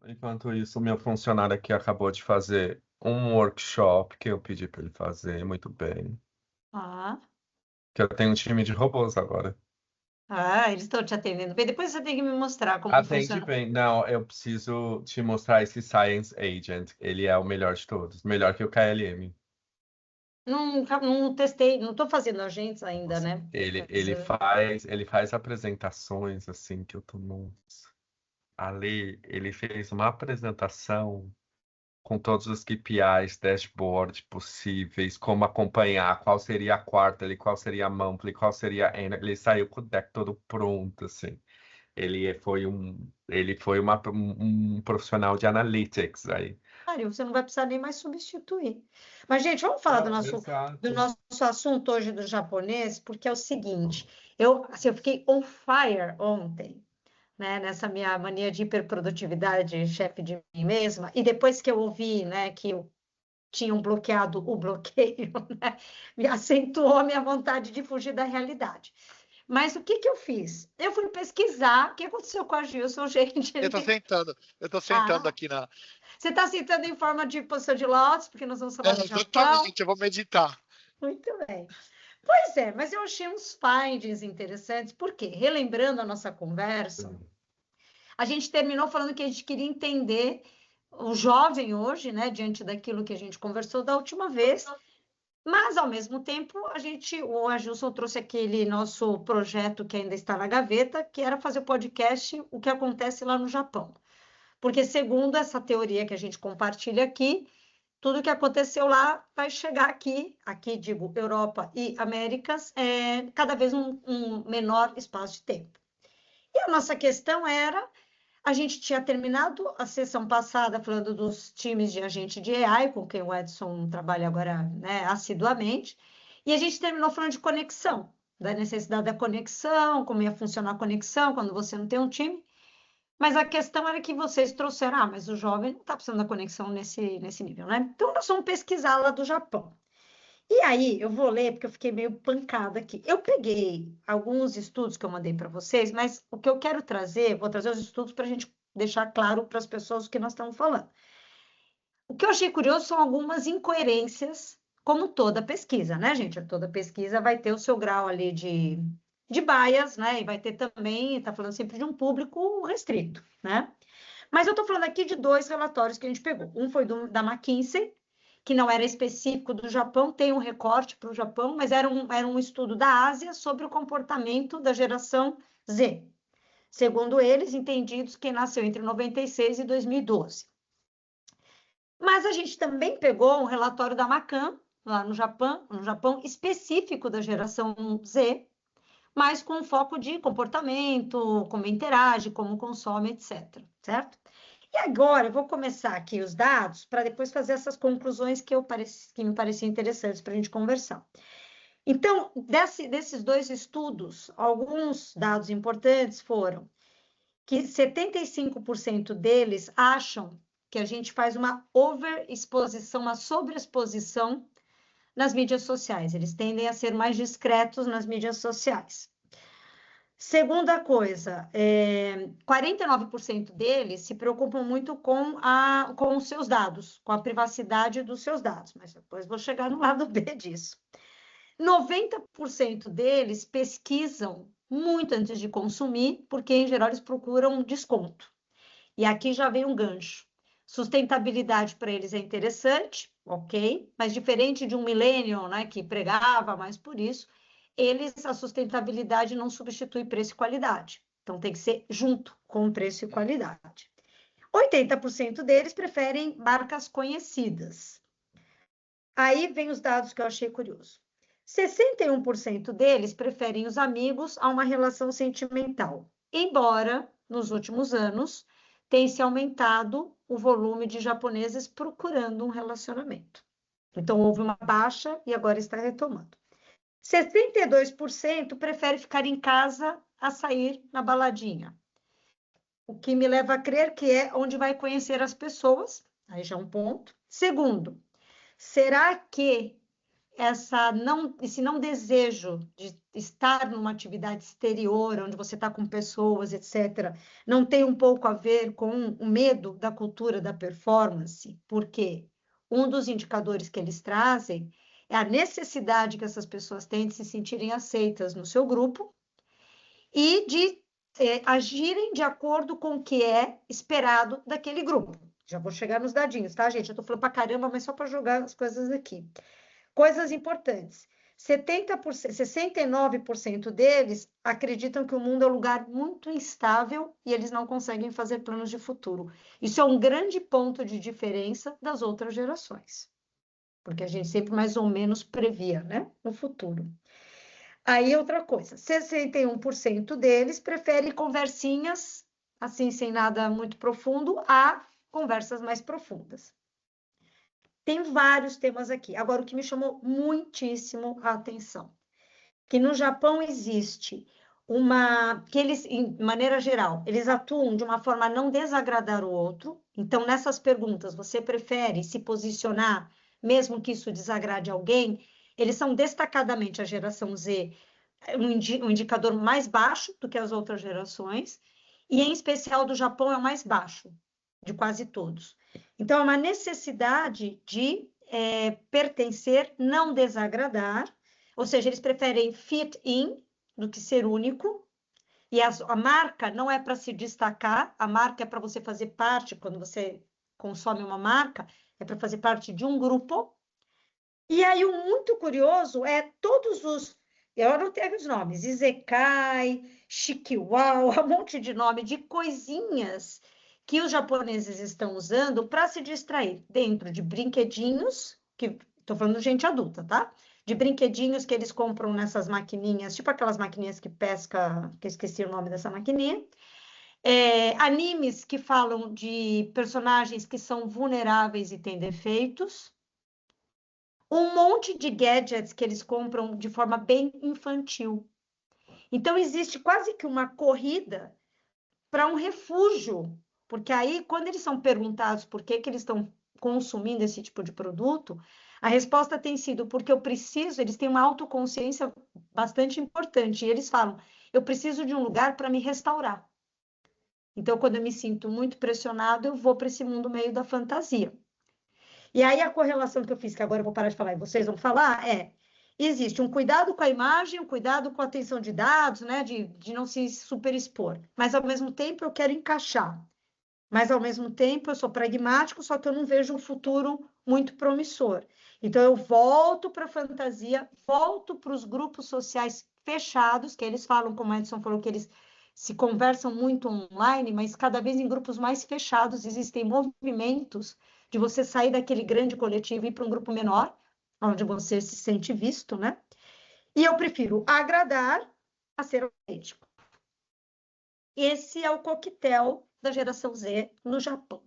Enquanto isso, o meu funcionário aqui acabou de fazer um workshop que eu pedi para ele fazer muito bem. Ah, Que eu tenho um time de robôs agora. eles estão te atendendo bem. Depois você tem que me mostrar como Atende funciona. bem. Não, eu preciso te mostrar esse Science Agent. Ele é o melhor de todos. Melhor que o KLM. Não, não testei, não estou fazendo agentes ainda, Nossa, né? ele faz apresentações assim que eu tô, nossa. Ali, ele fez uma apresentação com todos os KPIs, dashboard possíveis, como acompanhar, qual seria a quarterly, qual seria a monthly, qual seria a annual. Ele saiu com o deck todo pronto, assim. Ele foi um profissional de analytics aí. Mário, você não vai precisar nem mais substituir. Mas, gente, vamos falar do Não, do exato. nosso assunto hoje do japonês, porque é o seguinte, eu fiquei on fire ontem, né, nessa minha mania de hiperprodutividade, chefe de mim mesma, e depois que eu ouvi, né, que tinham bloqueado o bloqueio, né, me acentuou a minha vontade de fugir da realidade. Mas o que que eu fiz? Eu fui pesquisar o que aconteceu com a Gilson, gente. Eu tô sentando Ah, aqui na. você está sentando em forma de posição de lótus, porque nós vamos É, falar do Japão. exatamente, eu vou meditar. Muito bem. Pois é, mas eu achei uns findings interessantes, porque, relembrando a nossa conversa, a gente terminou falando que a gente queria entender o jovem hoje, né, diante daquilo que a gente conversou da última vez, mas, ao mesmo tempo, o Agilson trouxe aquele nosso projeto que ainda está na gaveta, que era fazer o podcast O que acontece lá no Japão. Porque, segundo essa teoria que a gente compartilha aqui, tudo que aconteceu lá vai chegar aqui digo Europa e Américas, cada vez um menor espaço de tempo. E a nossa questão era, a gente tinha terminado a sessão passada falando dos times de agente de AI, com quem o Edson trabalha agora, né, assiduamente, e a gente terminou falando de conexão, da necessidade da conexão, como ia funcionar a conexão quando você não tem um time. Mas a questão era que vocês trouxeram, mas o jovem não está precisando da conexão nesse nível, né? Então, nós vamos pesquisar lá do Japão. E aí, eu vou ler, porque eu fiquei meio pancada aqui. Eu peguei alguns estudos que eu mandei para vocês, mas o que eu quero trazer, vou trazer os estudos para a gente deixar claro para as pessoas o que nós estamos falando. O que eu achei curioso são algumas incoerências, como toda pesquisa, né, gente? Toda pesquisa vai ter o seu grau ali de bias, né? E vai ter também, está falando sempre de um público restrito, né? Mas eu estou falando aqui de dois relatórios que a gente pegou. Um foi da McKinsey, que não era específico do Japão, tem um recorte para o Japão, mas era um estudo da Ásia sobre o comportamento da geração Z. Segundo eles, entendidos, quem nasceu entre 96 e 2012. Mas a gente também pegou um relatório da Macan, lá no Japão específico da geração Z, mas com foco de comportamento, como interage, como consome, etc. Certo? E agora eu vou começar aqui os dados para depois fazer essas conclusões que me pareciam interessantes para a gente conversar. Então, desses dois estudos, alguns dados importantes foram que 75% deles acham que a gente faz uma overexposição, uma sobreexposição nas mídias sociais. Eles tendem a ser mais discretos nas mídias sociais. Segunda coisa, 49% deles se preocupam muito com os seus dados, com a privacidade dos seus dados, mas depois vou chegar no lado B disso. 90% deles pesquisam muito antes de consumir, porque, em geral, eles procuram desconto. E aqui já vem um gancho. Sustentabilidade para eles é interessante, ok, mas diferente de um millennial, né, que pregava mais por isso, a sustentabilidade não substitui preço e qualidade. Então, tem que ser junto com preço e qualidade. 80% deles preferem marcas conhecidas. Aí vem os dados que eu achei curioso. 61% deles preferem os amigos a uma relação sentimental, embora, nos últimos anos, tenha se aumentado o volume de japoneses procurando um relacionamento. Então, houve uma baixa e agora está retomando. 62% prefere ficar em casa a sair na baladinha. O que me leva a crer que é onde vai conhecer as pessoas, aí já é um ponto. Segundo, será que esse não desejo de estar numa atividade exterior, onde você está com pessoas, etc., não tem um pouco a ver com o medo da cultura da performance? Porque um dos indicadores que eles trazem é a necessidade que essas pessoas têm de se sentirem aceitas no seu grupo e de agirem de acordo com o que é esperado daquele grupo. Já vou chegar nos dadinhos, tá, gente? Eu tô falando pra caramba, mas só para jogar as coisas aqui. Coisas importantes. 69% deles acreditam que o mundo é um lugar muito instável e eles não conseguem fazer planos de futuro. Isso é um grande ponto de diferença das outras gerações, porque a gente sempre mais ou menos previa, né, o futuro. Aí, outra coisa, 61% deles preferem conversinhas, assim, sem nada muito profundo, a conversas mais profundas. Tem vários temas aqui. Agora, o que me chamou muitíssimo a atenção, que no Japão existe que eles, de maneira geral, eles atuam de uma forma a não desagradar o outro. Então, nessas perguntas, você prefere se posicionar, mesmo que isso desagrade alguém? Eles são destacadamente a geração Z, um indicador mais baixo do que as outras gerações, e em especial do Japão é o mais baixo de quase todos. Então, é uma necessidade de pertencer, não desagradar, ou seja, eles preferem fit in do que ser único, e a marca não é para se destacar, a marca é para você fazer parte, quando você consome uma marca, é para fazer parte de um grupo. E aí, o muito curioso é todos os, eu anotei os nomes, Izekai, Shikiwao, um monte de nome, de coisinhas que os japoneses estão usando para se distrair dentro de brinquedinhos, que estou falando de gente adulta, tá? De brinquedinhos que eles compram nessas maquininhas, tipo aquelas maquininhas que pesca, que eu esqueci o nome dessa maquininha. Animes que falam de personagens que são vulneráveis e têm defeitos. Um monte de gadgets que eles compram de forma bem infantil. Então, existe quase que uma corrida para um refúgio, porque aí, quando eles são perguntados por que eles estão consumindo esse tipo de produto, a resposta tem sido porque eu preciso, eles têm uma autoconsciência bastante importante, e eles falam, eu preciso de um lugar para me restaurar. Então, quando eu me sinto muito pressionado, eu vou para esse mundo meio da fantasia. E aí a correlação que eu fiz, que agora eu vou parar de falar e vocês vão falar, existe um cuidado com a imagem, um cuidado com a atenção de dados, né, de não se superexpor, mas ao mesmo tempo eu quero encaixar, mas ao mesmo tempo eu sou pragmático, só que eu não vejo um futuro muito promissor. Então eu volto para a fantasia, volto para os grupos sociais fechados, que eles falam, como a Edson falou, que eles se conversam muito online, mas cada vez em grupos mais fechados existem movimentos de você sair daquele grande coletivo e ir para um grupo menor, onde você se sente visto, né? E eu prefiro agradar a ser autêntico. Esse é o coquetel da geração Z no Japão.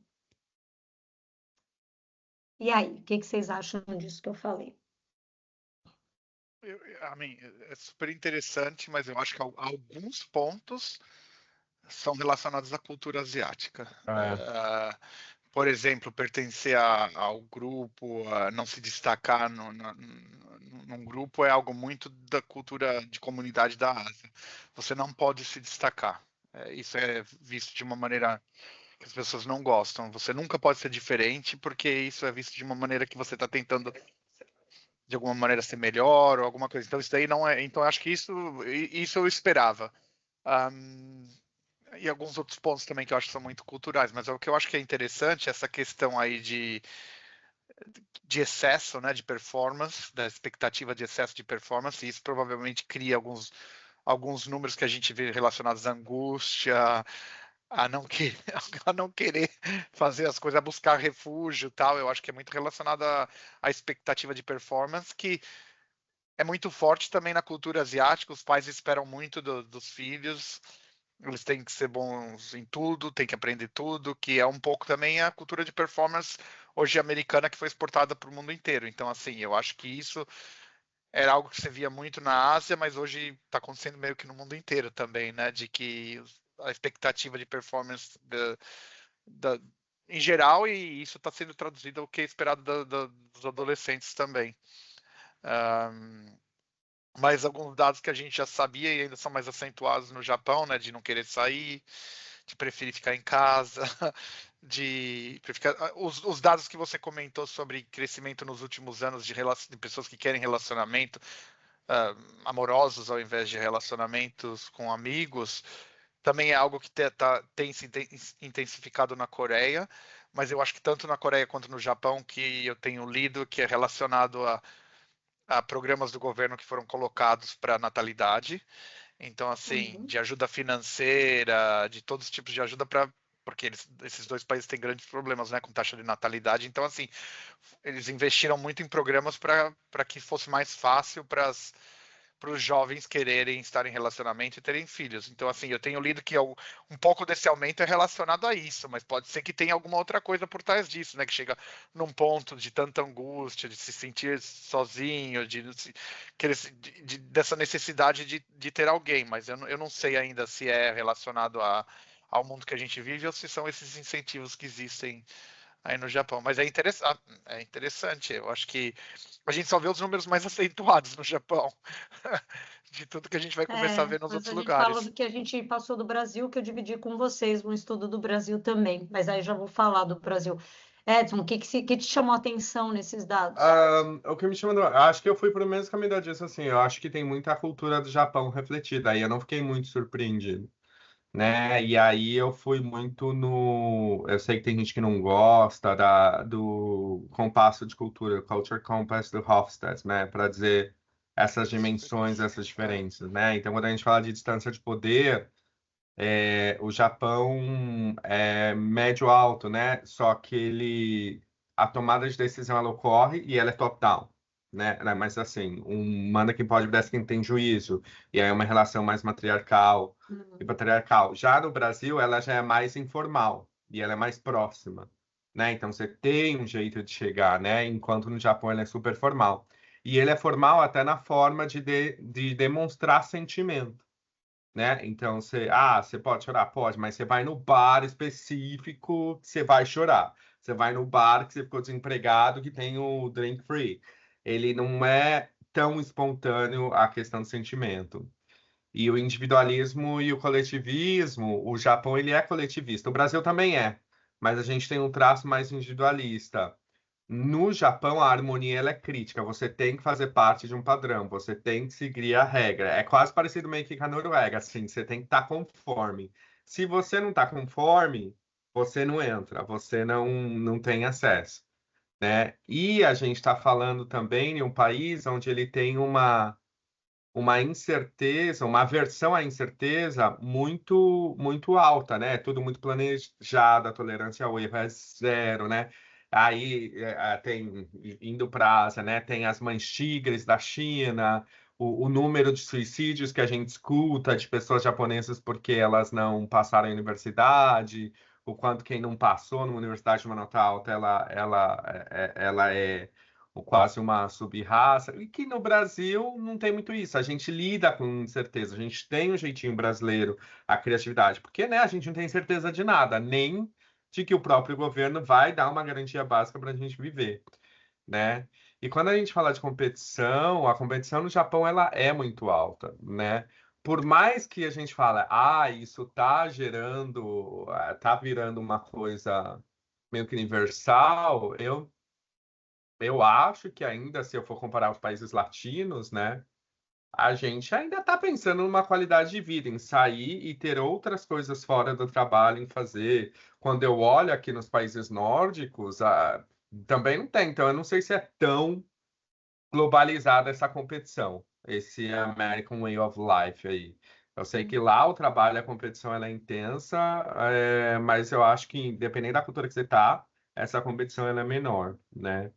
E aí, o que vocês acham disso que eu falei? É super interessante, mas eu acho que alguns pontos são relacionados à cultura asiática. Por exemplo, pertencer ao grupo, não se destacar num grupo é algo muito da cultura de comunidade da Ásia. Você não pode se destacar. Isso é visto de uma maneira que as pessoas não gostam. Você nunca pode ser diferente, porque isso é visto de uma maneira que você está tentando de alguma maneira ser melhor ou alguma coisa. Então isso daí não é. Então acho que isso eu esperava. E alguns outros pontos também que eu acho que são muito culturais, mas o que eu acho que é interessante é essa questão aí de excesso, né, de performance, da expectativa de excesso de performance, e isso provavelmente cria alguns números que a gente vê relacionados à angústia, a não querer fazer as coisas, a buscar refúgio e tal. Eu acho que é muito relacionado à expectativa de performance, que é muito forte também na cultura asiática. Os pais esperam muito dos filhos, eles têm que ser bons em tudo, têm que aprender tudo, que é um pouco também a cultura de performance hoje americana que foi exportada para o mundo inteiro. Então, assim, eu acho que isso era algo que você via muito na Ásia, mas hoje está acontecendo meio que no mundo inteiro também, né? De que a expectativa de performance em geral, e isso está sendo traduzido ao que é esperado dos adolescentes também. Mas alguns dados que a gente já sabia e ainda são mais acentuados no Japão, né, de não querer sair, de preferir ficar em casa, os dados que você comentou sobre crescimento nos últimos anos de pessoas que querem relacionamento amorosos ao invés de relacionamentos com amigos, também é algo que tem se intensificado na Coreia, mas eu acho que tanto na Coreia quanto no Japão, que eu tenho lido, que é relacionado a programas do governo que foram colocados para natalidade. Então, assim, de ajuda financeira, de todos os tipos de ajuda porque esses dois países têm grandes problemas, né, com taxa de natalidade. Então, assim, eles investiram muito em programas para que fosse mais fácil para os jovens quererem estar em relacionamento e terem filhos. Então, assim, eu tenho lido que um pouco desse aumento é relacionado a isso, mas pode ser que tenha alguma outra coisa por trás disso, né? Que chega num ponto de tanta angústia, de se sentir sozinho, dessa necessidade de ter alguém, mas eu não sei ainda se é relacionado ao mundo que a gente vive ou se são esses incentivos que existem aí no Japão. Mas é interessante. Eu acho que a gente só vê os números mais acentuados no Japão, de tudo que a gente vai começar a ver nos Mas outros a gente fala lugares. do que a gente passou do Brasil, que eu dividi com vocês, um estudo do Brasil também, mas aí já vou falar do Brasil. Edson, o que te chamou a atenção nesses dados? O que me chama, acho que eu fui pro mesmo caminho disso, assim, eu acho que tem muita cultura do Japão refletida, aí eu não fiquei muito surpreendido, né? E aí eu fui muito no, eu sei que tem gente que não gosta do compasso de cultura, Culture Compass do Hofstede, né? Para dizer essas dimensões, essas diferenças, né? Então, quando a gente fala de distância de poder, o Japão é médio-alto, né? Só que a tomada de decisão ela ocorre e ela é top-down, né? Mas assim, manda quem pode, obedece quem tem juízo. E aí é uma relação mais matriarcal e patriarcal. Já no Brasil, ela já é mais informal e ela é mais próxima, né? Então você tem um jeito de chegar, né? Enquanto no Japão ela é super formal. E ele é formal até na forma de demonstrar sentimento, né? Então você pode chorar, pode, mas você vai no bar específico que você vai chorar. Você vai no bar que você ficou desempregado que tem o drink free. Ele não é tão espontâneo a questão do sentimento. E o individualismo e o coletivismo, o Japão ele é coletivista. O Brasil também é, mas a gente tem um traço mais individualista. No Japão, a harmonia ela é crítica. Você tem que fazer parte de um padrão, você tem que seguir a regra. É quase parecido meio que com a Noruega, assim, você tem que estar conforme. Se você não está conforme, você não entra, você não tem acesso, né? E a gente está falando também de um país onde ele tem uma incerteza, uma aversão à incerteza muito alta, né? Tudo muito planejado, a tolerância ao erro é zero, né? Aí tem, indo para a Ásia, né? Tem as mães tigres da China, o número de suicídios que a gente escuta de pessoas japonesas porque elas não passaram em universidade, o quanto quem não passou numa universidade de uma nota alta, ela é ou quase uma sub-raça, e que no Brasil não tem muito isso. A gente lida com incerteza, a gente tem um jeitinho brasileiro, a criatividade, porque né, a gente não tem certeza de nada, nem de que o próprio governo vai dar uma garantia básica para a gente viver, né? E quando a gente fala de competição, a competição no Japão ela é muito alta, né? Por mais que a gente fale, isso tá gerando, tá virando uma coisa meio que universal, eu acho que ainda, se eu for comparar os países latinos, né, a gente ainda está pensando numa qualidade de vida, em sair e ter outras coisas fora do trabalho, em fazer. Quando eu olho aqui nos países nórdicos, também não tem. Então, eu não sei se é tão globalizada essa competição, esse American Way of Life aí. Eu sei que lá o trabalho, a competição ela é intensa, mas eu acho que, dependendo da cultura que você está, essa competição ela é menor, né?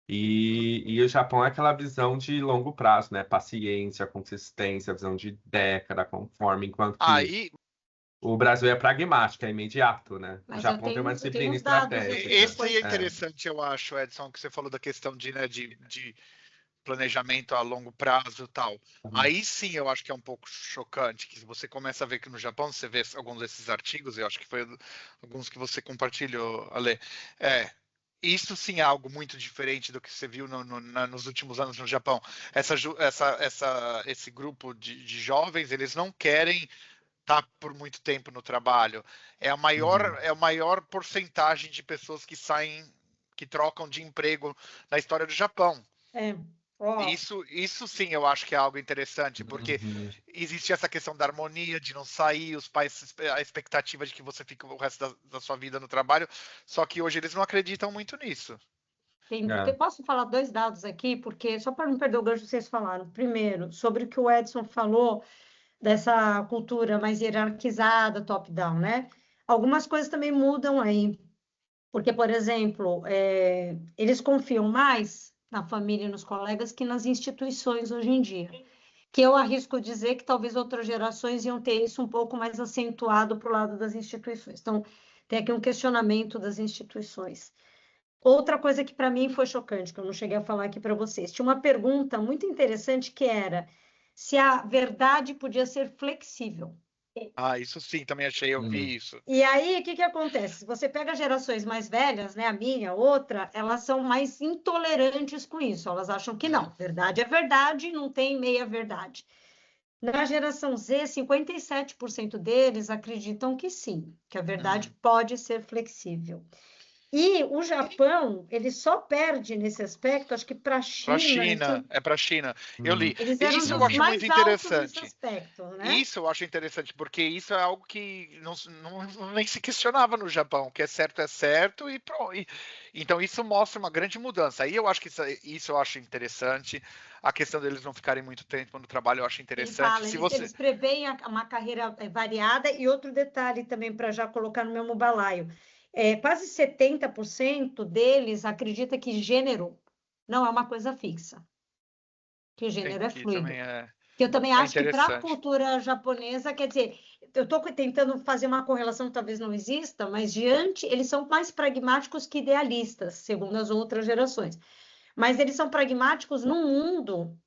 E o Japão é aquela visão de longo prazo, né? Paciência, consistência, visão de década, conforme, enquanto que Aí, o Brasil é pragmático, é imediato, né? O Mas Japão tem uma eu tenho disciplina uns dados aqui, estratégica. esse é depois. interessante, eu acho, Edson, que você falou da questão de planejamento a longo prazo e tal. Uhum. Aí sim eu acho que é um pouco chocante, que você começa a ver que no Japão, você vê alguns desses artigos, eu acho que foi alguns que você compartilhou, Ale, isso sim é algo muito diferente do que você viu nos últimos anos no Japão. Esse grupo de jovens, eles não querem estar por muito tempo no trabalho. É a maior porcentagem de pessoas que saem, que trocam de emprego na história do Japão. Isso sim eu acho que é algo interessante, porque existe essa questão da harmonia, de não sair, os pais, a expectativa de que você fique o resto da sua vida no trabalho, só que hoje eles não acreditam muito nisso. Eu posso falar 2 dados aqui, porque só para não perder o gancho que vocês falaram. Primeiro, sobre o que o Edson falou, dessa cultura mais hierarquizada, top-down, né? Algumas coisas também mudam aí. Porque, por exemplo, eles confiam mais na família e nos colegas que nas instituições hoje em dia. Que eu arrisco dizer que talvez outras gerações iam ter isso um pouco mais acentuado para o lado das instituições. Então, tem aqui um questionamento das instituições. Outra coisa que para mim foi chocante, que eu não cheguei a falar aqui para vocês, tinha uma pergunta muito interessante que era se a verdade podia ser flexível. Isso sim, também achei, eu vi isso. E aí, o que acontece? Se você pega gerações mais velhas, né, a minha, outra, elas são mais intolerantes com isso. Elas acham que não, verdade é verdade, não tem meia verdade. Na geração Z, 57% deles acreditam que sim, que a verdade pode ser flexível. E o Japão, ele só perde nesse aspecto, acho que para a China. É para a China. Eu li. Eles eram Isso dos eu acho mais muito altos interessante. nesse aspecto, né? Isso eu acho interessante, porque isso é algo que nem se questionava no Japão, que é certo e pronto. Então isso mostra uma grande mudança. Aí eu acho que isso eu acho interessante. A questão deles não ficarem muito tempo no trabalho eu acho interessante. Eles preveem uma carreira variada. E outro detalhe também para já colocar no mesmo balaio. Quase 70% deles acredita que gênero não é uma coisa fixa. Que gênero é fluido. Que eu também acho que para a cultura japonesa, quer dizer, eu estou tentando fazer uma correlação que talvez não exista, mas eles são mais pragmáticos que idealistas, segundo as outras gerações. Mas eles são pragmáticos num mundo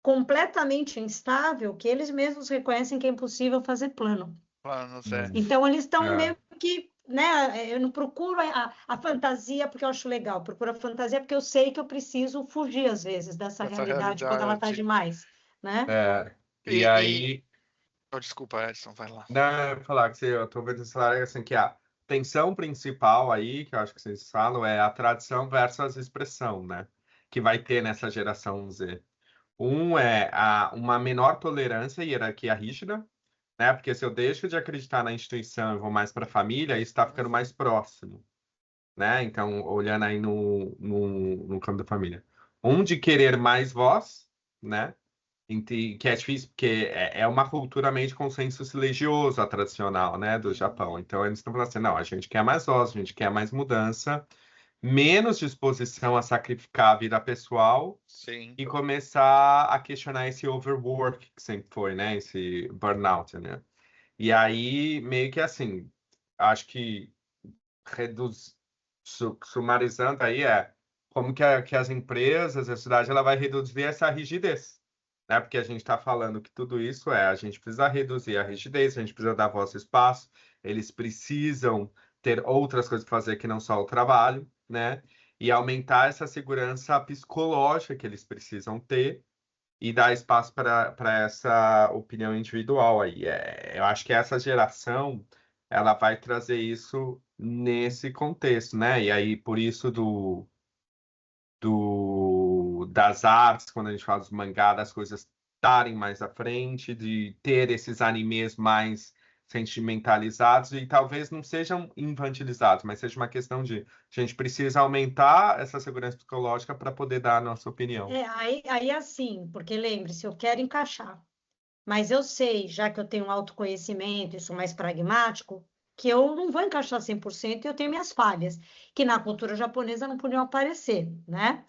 completamente instável, que eles mesmos reconhecem que é impossível fazer planos. Então, eles estão meio que, né? Eu não procuro a fantasia porque eu acho legal, procuro a fantasia porque eu sei que eu preciso fugir, às vezes, dessa realidade quando ela está demais, né? E aí... Desculpa, Edson, vai lá. Não, eu ia falar que eu estou vendo esse cenário assim, que a tensão principal aí, que eu acho que vocês falam, é a tradição versus a expressão, né? Que vai ter nessa geração Z. Uma menor tolerância e hierarquia rígida, né? Porque se eu deixo de acreditar na instituição e vou mais para a família, isso está ficando mais próximo, né? Então, olhando aí no campo da família. De querer mais voz, né? Que é difícil, porque é uma cultura meio de consenso religioso, a tradicional, né, do Japão. Então, eles estão falando assim, não, a gente quer mais voz, a gente quer mais mudança, menos disposição a sacrificar a vida pessoal. Sim. E começar a questionar esse overwork que sempre foi, né, esse burnout, né? E aí, meio que assim, acho que sumarizando aí como que as empresas, a cidade, ela vai reduzir essa rigidez, né? Porque a gente está falando que tudo isso a gente precisa reduzir a rigidez, a gente precisa dar voz e espaço, eles precisam ter outras coisas para fazer que não só o trabalho, né? E aumentar essa segurança psicológica que eles precisam ter e dar espaço para essa opinião individual aí. Eu acho que essa geração ela vai trazer isso nesse contexto, né? E aí, por isso das artes, quando a gente fala dos mangá, das coisas estarem mais à frente, de ter esses animes mais sentimentalizados e talvez não sejam infantilizados, mas seja uma questão de a gente precisa aumentar essa segurança psicológica para poder dar a nossa opinião. Aí assim, porque lembre-se, eu quero encaixar, mas eu sei, já que eu tenho autoconhecimento e sou mais pragmático, que eu não vou encaixar 100% e eu tenho minhas falhas, que na cultura japonesa não podiam aparecer, né?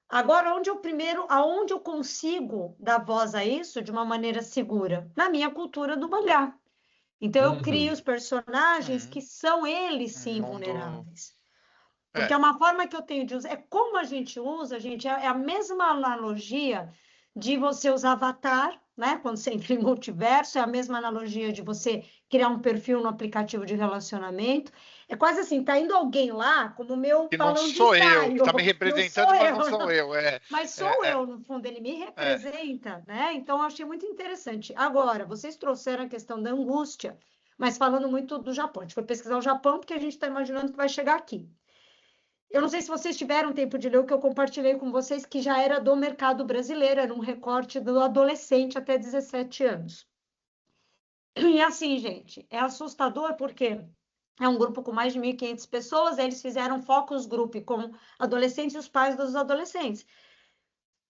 Agora, aonde eu consigo dar voz a isso de uma maneira segura? Na minha cultura do mangá. Então, eu crio os personagens que são eles, sim, vulneráveis. Porque é uma forma que eu tenho de usar. É como a gente usa, gente, é a mesma analogia de você usar Avatar, né? Quando você entra em multiverso, é a mesma analogia de você criar um perfil no aplicativo de relacionamento. É quase assim, tá indo alguém lá como meu Que não balão de sou eu, que ensaio. tá me Não representando, sou mas eu, não sou não. eu. Mas sou É, eu, no fundo, ele me é. representa, né? Então, eu achei muito interessante. Agora, vocês trouxeram a questão da angústia, mas falando muito do Japão. A gente foi pesquisar o Japão porque a gente está imaginando que vai chegar aqui. Eu não sei se vocês tiveram tempo de ler o que eu compartilhei com vocês, que já era do mercado brasileiro, era um recorte do adolescente até 17 anos. E assim, gente, é assustador porque é um grupo com mais de 1.500 pessoas, eles fizeram focus group com adolescentes e os pais dos adolescentes.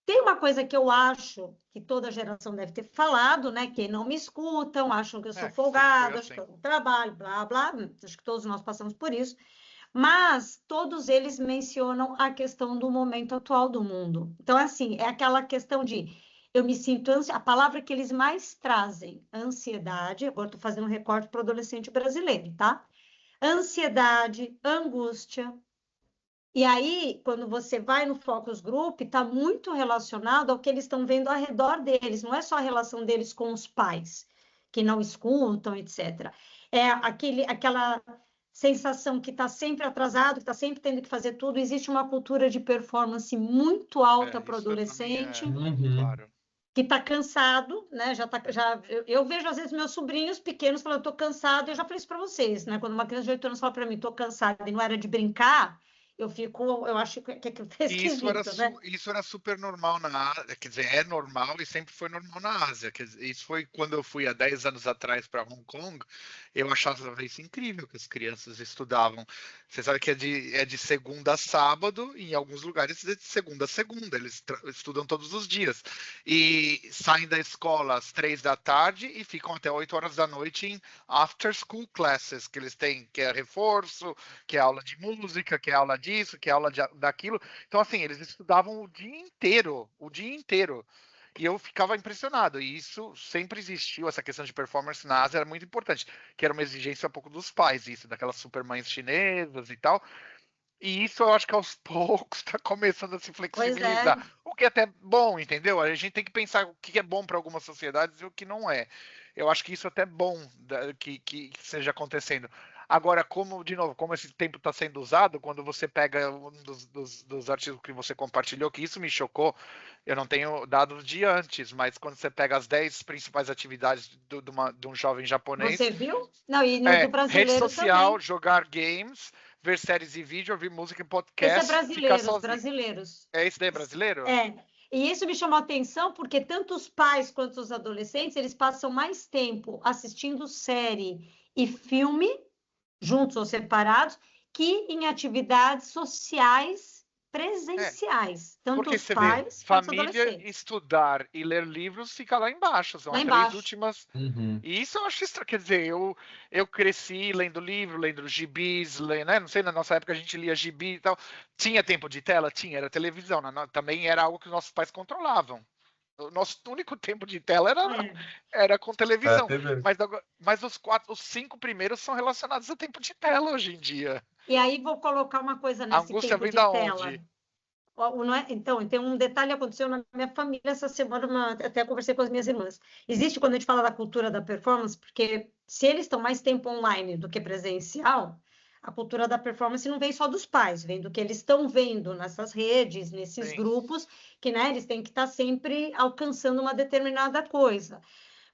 Tem uma coisa que eu acho que toda geração deve ter falado, né? Que não me escutam, acham que eu sou É, sempre foi folgada, acho que assim. eu não trabalho, blá, blá. Acho que todos nós passamos por isso. Mas todos eles mencionam a questão do momento atual do mundo. Então, assim, é aquela questão de eu me sinto a palavra que eles mais trazem, ansiedade. Agora estou fazendo um recorte para o adolescente brasileiro, tá? Ansiedade, angústia. E aí, quando você vai no focus group, está muito relacionado ao que eles estão vendo ao redor deles. Não é só a relação deles com os pais, que não escutam, etc. É aquela sensação que está sempre atrasado, que está sempre tendo que fazer tudo. Existe uma cultura de performance muito alta para o Isso para mim adolescente, é muito claro. que está cansado, né? Eu vejo às vezes meus sobrinhos pequenos falando, estou cansado. Eu já falei isso para vocês, né? Quando uma criança de 8 anos fala para mim, estou cansada e não era de brincar, eu acho que aquilo está E esquisito, né? isso era super normal na Ásia, quer dizer, é normal e sempre foi normal na Ásia. Quer dizer, isso foi quando eu fui há 10 anos atrás para Hong Kong, eu achava isso incrível que as crianças estudavam. Você sabe que é de segunda a sábado, e em alguns lugares é de segunda a segunda, eles estudam todos os dias. E saem da escola às 3 da tarde e ficam até 8 horas da noite em after school classes, que eles têm, que é reforço, que é aula de música, que é aula disso, que é aula daquilo. Então, assim, eles estudavam o dia inteiro. E eu ficava impressionado. E isso sempre existiu, essa questão de performance na Ásia era muito importante, que era uma exigência um pouco dos pais, isso, daquelas supermães chinesas e tal. E isso eu acho que aos poucos está começando a se Pois é, flexibilizar. O que é até bom, entendeu? A gente tem que pensar o que é bom para algumas sociedades e o que não é. Eu acho que isso é até bom que seja acontecendo. Agora, de novo, como esse tempo está sendo usado, quando você pega um dos artigos que você compartilhou, que isso me chocou, eu não tenho dados de antes, mas quando você pega as 10 principais atividades de um jovem japonês, você viu? Não, e no do rede brasileiro social, também. jogar games, ver séries e vídeo, ouvir música e Esse é podcast, ficar brasileiros, sozinho. brasileiros. É esse daí brasileiro? É. E isso me chamou a atenção porque tanto os pais quanto os adolescentes, eles passam mais tempo assistindo série e filme, juntos ou separados, que em atividades sociais É, presenciais, tanto porque os você vê, pais quanto os família, adolescentes. estudar e ler livros fica lá embaixo, são Lá as três embaixo. últimas. Uhum. E isso eu acho estranho, quer dizer, eu cresci lendo livro, lendo gibis, né? Não sei, na nossa época a gente lia gibi e tal. Tinha tempo de tela? Tinha, era televisão, também era algo que os nossos pais controlavam. O nosso único tempo de tela É. era com É a televisão. TV. Mas os 5 primeiros são relacionados a tempo de tela hoje em dia. E aí vou colocar uma coisa A nesse angústia tempo vem de da tela. onde? Não é? Então, tem um detalhe que aconteceu na minha família essa semana, até conversei com as minhas irmãs. Existe quando a gente fala da cultura da performance, porque se eles estão mais tempo online do que presencial, a cultura da performance não vem só dos pais, vem do que eles estão vendo nessas redes, nesses Sim. grupos, que, né, eles têm que estar sempre alcançando uma determinada coisa.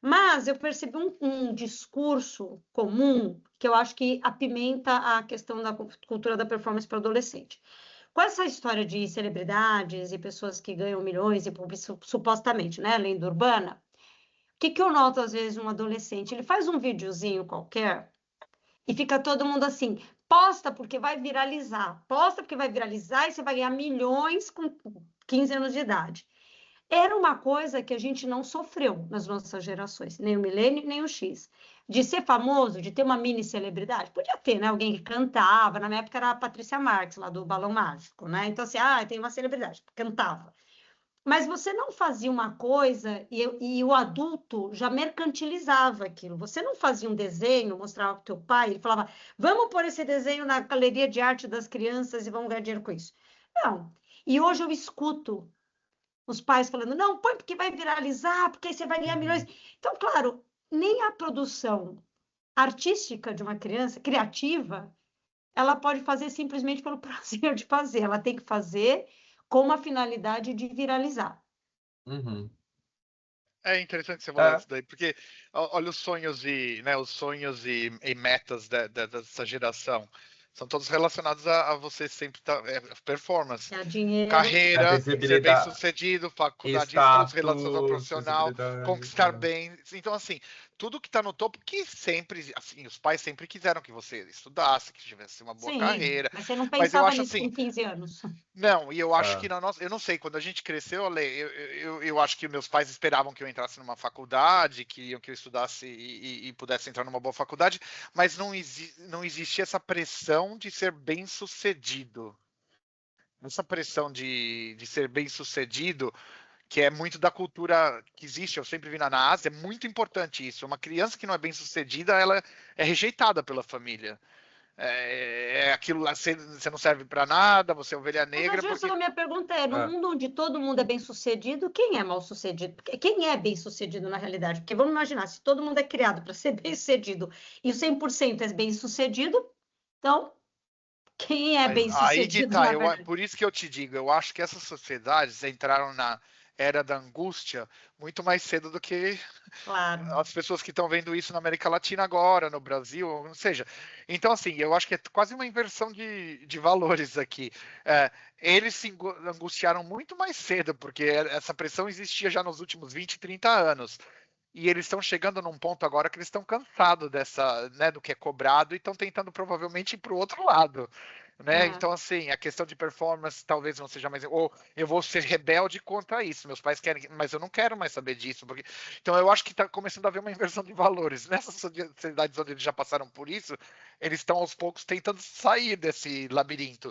Mas eu percebi um discurso comum que eu acho que apimenta a questão da cultura da performance para o adolescente. Com essa história de celebridades e pessoas que ganham milhões e supostamente, né, lenda urbana, o que eu noto às vezes um adolescente, ele faz um videozinho qualquer e fica todo mundo assim, posta porque vai viralizar e você vai ganhar milhões com 15 anos de idade. Era uma coisa que a gente não sofreu nas nossas gerações, nem o milênio, nem o X. De ser famoso, de ter uma mini celebridade, podia ter, né? Alguém que cantava, na minha época era a Patrícia Marques, lá do Balão Mágico, né? Então, assim, tem uma celebridade, cantava. Mas você não fazia uma coisa e o adulto já mercantilizava aquilo. Você não fazia um desenho, mostrava para o teu pai, ele falava, vamos pôr esse desenho na galeria de arte das crianças e vamos ganhar dinheiro com isso. Não. E hoje eu escuto os pais falando, não, põe porque vai viralizar, porque aí você vai ganhar milhões. Então, claro, nem a produção artística de uma criança, criativa, ela pode fazer simplesmente pelo prazer de fazer. Ela tem que fazer com uma finalidade de viralizar. Uhum. É interessante você falar É, isso daí, porque olha os sonhos e metas dessa geração. São todos relacionados a você sempre estar performance. É dinheiro. é Carreira, ser visibilidade, bem-sucedido, faculdade, estudos, relação status, profissional, visibilidade. conquistar bens. Então, assim, tudo que está no topo, que sempre, assim, os pais sempre quiseram que você estudasse, que tivesse uma boa Sim, carreira. mas você não Mas eu pensava acho nisso assim, com 15 anos. não, e eu acho É. que na nossa, eu não sei, quando a gente cresceu, Ale, eu acho que meus pais esperavam que eu entrasse numa faculdade, queriam que eu estudasse e pudesse entrar numa boa faculdade, mas não existia essa pressão de ser bem-sucedido. Essa pressão de ser bem-sucedido, que é muito da cultura que existe, eu sempre vi na Ásia, é muito importante isso. Uma criança que não é bem-sucedida, ela é rejeitada pela família. É aquilo lá, você não serve para nada, você é ovelha Mas negra, a justa porque a minha pergunta é, no É. mundo onde todo mundo é bem-sucedido, quem é mal-sucedido? Quem é bem-sucedido na realidade? Porque vamos imaginar, se todo mundo é criado para ser bem-sucedido e o 100% é bem-sucedido, então quem é Mas aí que bem-sucedido tá, na verdade? por isso que eu te digo, eu acho que essas sociedades entraram na era da angústia muito mais cedo do que Claro. as pessoas que estão vendo isso na América Latina agora, no Brasil, ou seja. Então, assim, eu acho que é quase uma inversão de valores aqui. Eles se angustiaram muito mais cedo, porque essa pressão existia já nos últimos 20, 30 anos. E eles estão chegando num ponto agora que eles estão cansados dessa, né, do que é cobrado e estão tentando provavelmente ir para o outro lado, né? É. Então, assim, a questão de performance talvez não seja mais, ou eu vou ser rebelde contra isso. Meus pais querem, mas eu não quero mais saber disso, porque então eu acho que está começando a haver uma inversão de valores. Nessas sociedades onde eles já passaram por isso, eles estão aos poucos tentando sair desse labirinto.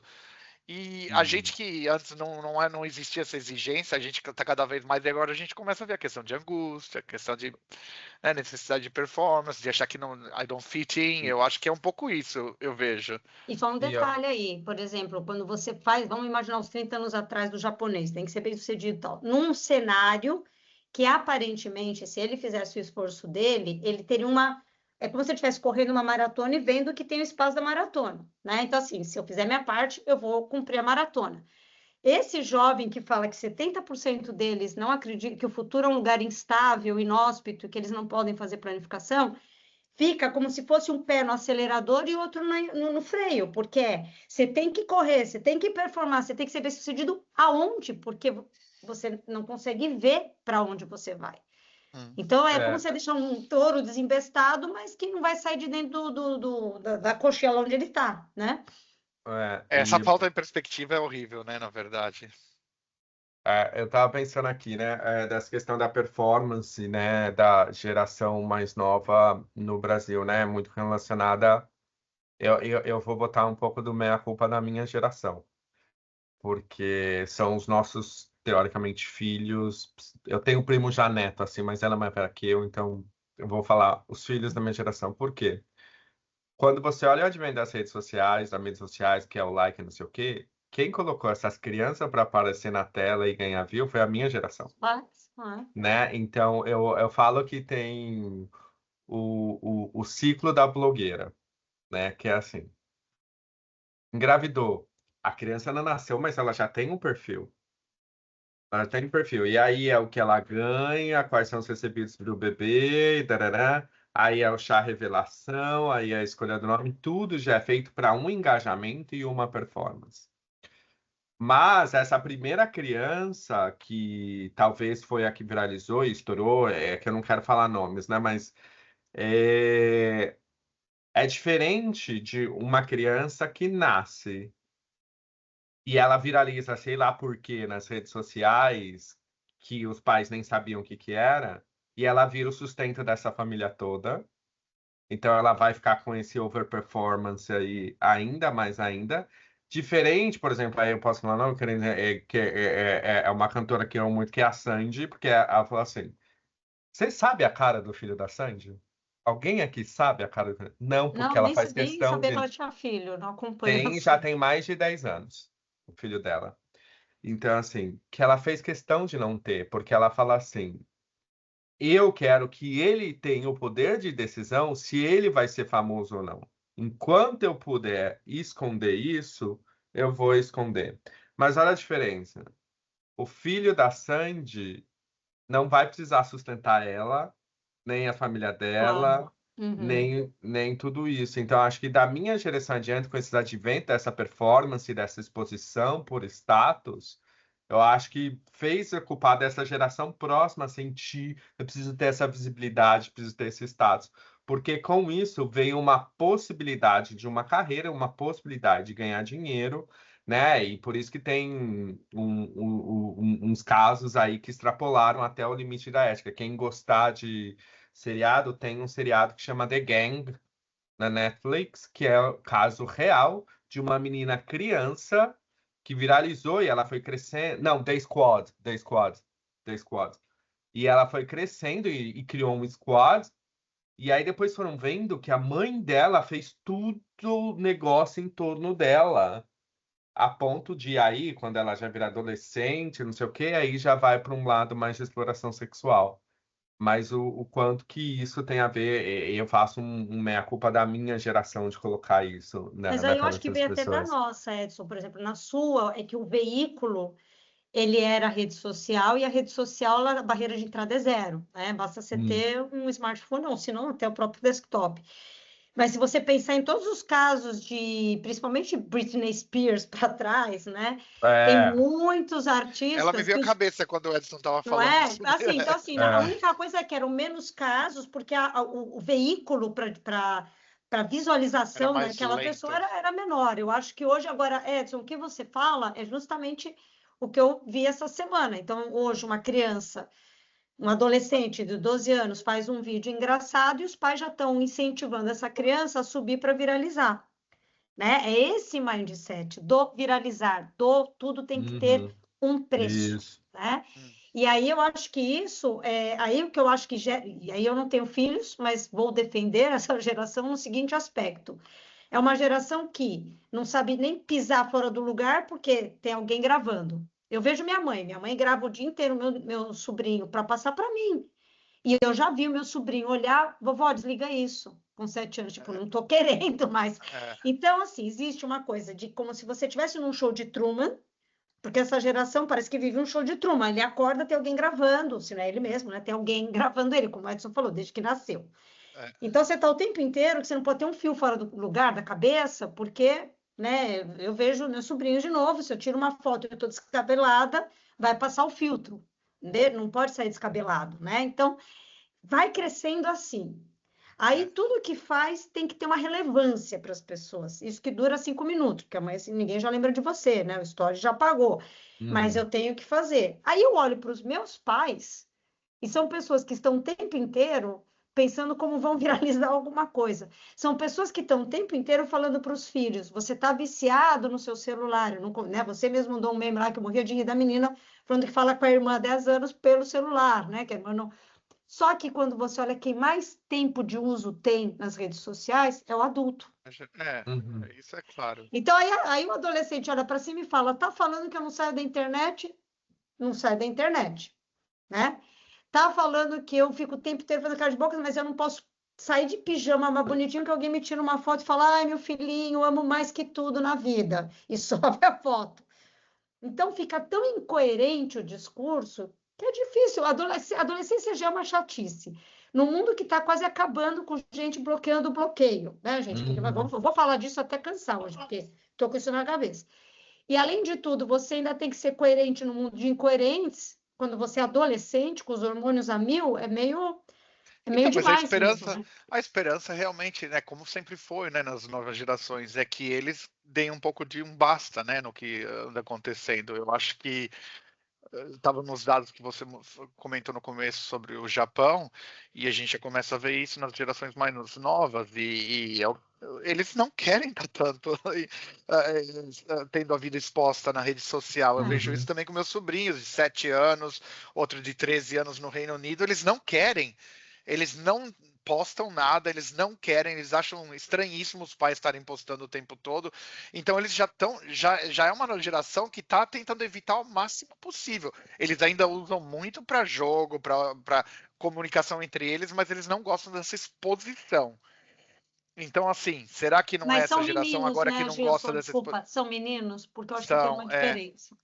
E a Uhum. gente que antes não existia essa exigência, a gente está cada vez mais, e agora a gente começa a ver a questão de angústia, a questão de, né, necessidade de performance, de achar que não, I don't fit in, eu acho que é um pouco isso, eu vejo. E só um E, ó, detalhe aí, por exemplo, quando você faz, vamos imaginar os 30 anos atrás do japonês, tem que ser bem-sucedido e tal. Num cenário que aparentemente, se ele fizesse o esforço dele, ele teria uma. É como se ele estivesse correndo uma maratona e vendo que tem o espaço da maratona, né? Então, assim, se eu fizer minha parte, eu vou cumprir a maratona. Esse jovem que fala que 70% deles não acreditam que o futuro é um lugar instável, inóspito, que eles não podem fazer planificação, fica como se fosse um pé no acelerador e outro no freio, porque você tem que correr, você tem que performar, você tem que ser bem-sucedido aonde? Porque você não consegue ver para onde você vai. Hum. Então, é como é, você deixar um touro desembestado, mas que não vai sair de dentro da cochela onde ele está, né? Essa falta de perspectiva é horrível, né, na verdade. Eu estava pensando aqui, né, dessa questão da performance, né, da geração mais nova no Brasil, né, muito relacionada. Eu vou botar um pouco do meia-culpa na minha geração, porque são os nossos, teoricamente, filhos. Eu tenho um primo já neto, assim, mas ela é mais velha que eu, então eu vou falar os filhos da minha geração. Por quê? Quando você olha o advento das redes sociais, das mídias sociais, que é o like, não sei o quê, quem colocou essas crianças para aparecer na tela e ganhar view foi a minha geração, Ah, né? Então eu falo que tem o ciclo da blogueira, né? Que é assim, engravidou, a criança não nasceu, mas ela já tem um perfil. Ela tem um perfil. E aí é o que ela ganha, quais são os recebidos do bebê, e tarará. Aí é o chá revelação, aí é a escolha do nome, tudo já é feito para um engajamento e uma performance. Mas essa primeira criança, que talvez foi a que viralizou e estourou, é que eu não quero falar nomes, né? Mas é, é diferente de uma criança que nasce e ela viraliza, sei lá por quê, nas redes sociais, que os pais nem sabiam o que que era, e ela vira o sustento dessa família toda. Então ela vai ficar com esse overperformance aí ainda mais ainda. Diferente, por exemplo, aí eu posso falar, não, querendo dizer, é uma cantora que eu amo muito, que é a Sandy, porque ela falou assim: você sabe a cara do filho da Sandy? Alguém aqui sabe a cara do filho? Não, porque não, ela nem, faz nem questão saber que de. ela tinha filho, não acompanho Tem, já assim. tem mais de 10 anos, o filho dela. Então, assim, que ela fez questão de não ter, porque ela fala assim: eu quero que ele tenha o poder de decisão se ele vai ser famoso ou não. Enquanto eu puder esconder isso, eu vou esconder. Mas olha a diferença. O filho da Sandy não vai precisar sustentar ela, nem a família dela, nem tudo isso. Então, acho que da minha geração adiante, com esses adventos dessa performance, dessa exposição por status, eu acho que fez a culpa dessa geração próxima sentir, eu preciso ter essa visibilidade, preciso ter esse status. Porque com isso veio uma possibilidade de uma carreira, uma possibilidade de ganhar dinheiro, né? E por isso que tem uns casos aí que extrapolaram até o limite da ética. Quem gostar de seriado, tem um seriado que chama The Gang na Netflix, que é o caso real de uma menina criança que viralizou e ela foi crescendo. Não, The Squad. E ela foi crescendo e criou um squad. E aí depois foram vendo que a mãe dela fez tudo negócio em torno dela. A ponto de aí, quando ela já vira adolescente, não sei o quê, aí já vai para um lado mais de exploração sexual. Mas o quanto que isso tem a ver, eu faço um meia-culpa da minha geração de colocar isso Mas na aí eu acho cabeça que das veio até da pessoas. nossa, Edson, por exemplo, na sua, é que o veículo, ele era a rede social, e a rede social, a barreira de entrada é zero, né? Basta você ter um smartphone, ou se não, até o próprio desktop. Mas se você pensar em todos os casos de, principalmente Britney Spears para trás, né? Tem É, muitos Ela me artistas veio que à os, cabeça quando o Edson estava não falando é? sobre Assim, então, assim, a é. única coisa é que eram menos casos, porque o veículo para Era visualização mais daquela pessoa lento. era menor. Eu acho que hoje, agora, Edson, o que você fala é justamente o que eu vi essa semana. Então, hoje, uma criança, um adolescente de 12 anos faz um vídeo engraçado e os pais já estão incentivando essa criança a subir para viralizar, né? É esse mindset do viralizar, do tudo tem que ter Uhum, um preço, isso. né? Hum. E aí eu acho que isso é aí o que eu acho que e aí eu não tenho filhos, mas vou defender essa geração no seguinte aspecto. É uma geração que não sabe nem pisar fora do lugar porque tem alguém gravando. Eu vejo minha mãe grava o dia inteiro meu sobrinho para passar para mim. E eu já vi o meu sobrinho olhar, vovó, desliga isso, com 7 anos, tipo, não tô querendo mais. É, Então, assim, existe uma coisa de como se você estivesse num show de Truman, porque essa geração parece que vive um show de Truman. Ele acorda, tem alguém gravando, se não é ele mesmo, né? Tem alguém gravando ele, como o Edson falou, desde que nasceu. é. Então, você está o tempo inteiro que você não pode ter um fio fora do lugar, da cabeça, porque, né, eu vejo meus sobrinhos de novo, se eu tiro uma foto e eu estou descabelada, vai passar o filtro, né? Não pode sair descabelado, né? Então, vai crescendo assim. Aí É. tudo que faz tem que ter uma relevância para as pessoas. Isso que dura 5 minutos, porque amanhã assim, ninguém já lembra de você, né? O story já pagou. Mas Uhum, eu tenho que fazer. Aí eu olho para os meus pais, e são pessoas que estão o tempo inteiro pensando como vão viralizar alguma coisa. São pessoas que estão o tempo inteiro falando para os filhos: você está viciado no seu celular. Eu não, né? Você mesmo mandou um meme lá que eu morria de rir da menina, falando que fala com a irmã há 10 anos pelo celular, né? Que a irmã não. Só que quando você olha quem mais tempo de uso tem nas redes sociais, é o adulto. uhum. Isso é claro. Então aí o adolescente olha para cima e fala: tá falando que eu não saio da internet? Não saio da internet, né? Tá falando que eu fico o tempo inteiro fazendo cara de boca, mas eu não posso sair de pijama mais bonitinho que alguém me tira uma foto e fala: ai, meu filhinho, amo mais que tudo na vida. E sobe a foto. Então fica tão incoerente o discurso que é difícil. A adolescência já é uma chatice. No mundo que está quase acabando com gente bloqueando o bloqueio, né, gente? Porque Uhum. vou falar disso até cansar hoje, porque estou com isso na cabeça. E além de tudo, você ainda tem que ser coerente no mundo de incoerentes. Quando você é adolescente, com os hormônios a mil, é meio Então, mas demais mesmo, né? a esperança realmente, né, como sempre foi, né, nas novas gerações, é que eles deem um pouco de um basta, né, no que anda acontecendo. Eu acho que estava nos dados que você comentou no começo sobre o Japão, e a gente já começa a ver isso nas gerações mais novas, eles não querem estar tanto tendo a vida exposta na rede social. Eu vejo isso Uhum. também com meus sobrinhos de 7 anos, outro de 13 anos no Reino Unido, eles não querem. Eles não postam nada, eles não querem, eles acham estranhíssimo os pais estarem postando o tempo todo. Então eles já é uma geração que está tentando evitar o máximo possível. Eles ainda usam muito para jogo, para comunicação entre eles, mas eles não gostam dessa exposição. Então, assim, será que não é Mas essa são geração meninos, agora que né, não gosta Gilson? dessa exposição? Desculpa, são meninos, porque eu acho que tem uma diferença.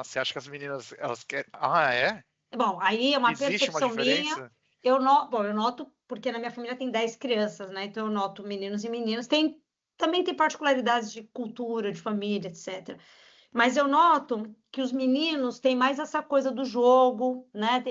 Você acha que as meninas, elas querem... Ah, é? Bom, aí é uma Existe uma percepção minha. diferença? Eu noto, porque na minha família tem 10 crianças, né? Então eu noto meninos e meninas. Também tem particularidades de cultura, de família, etc. Mas eu noto que os meninos têm mais essa coisa do jogo, né?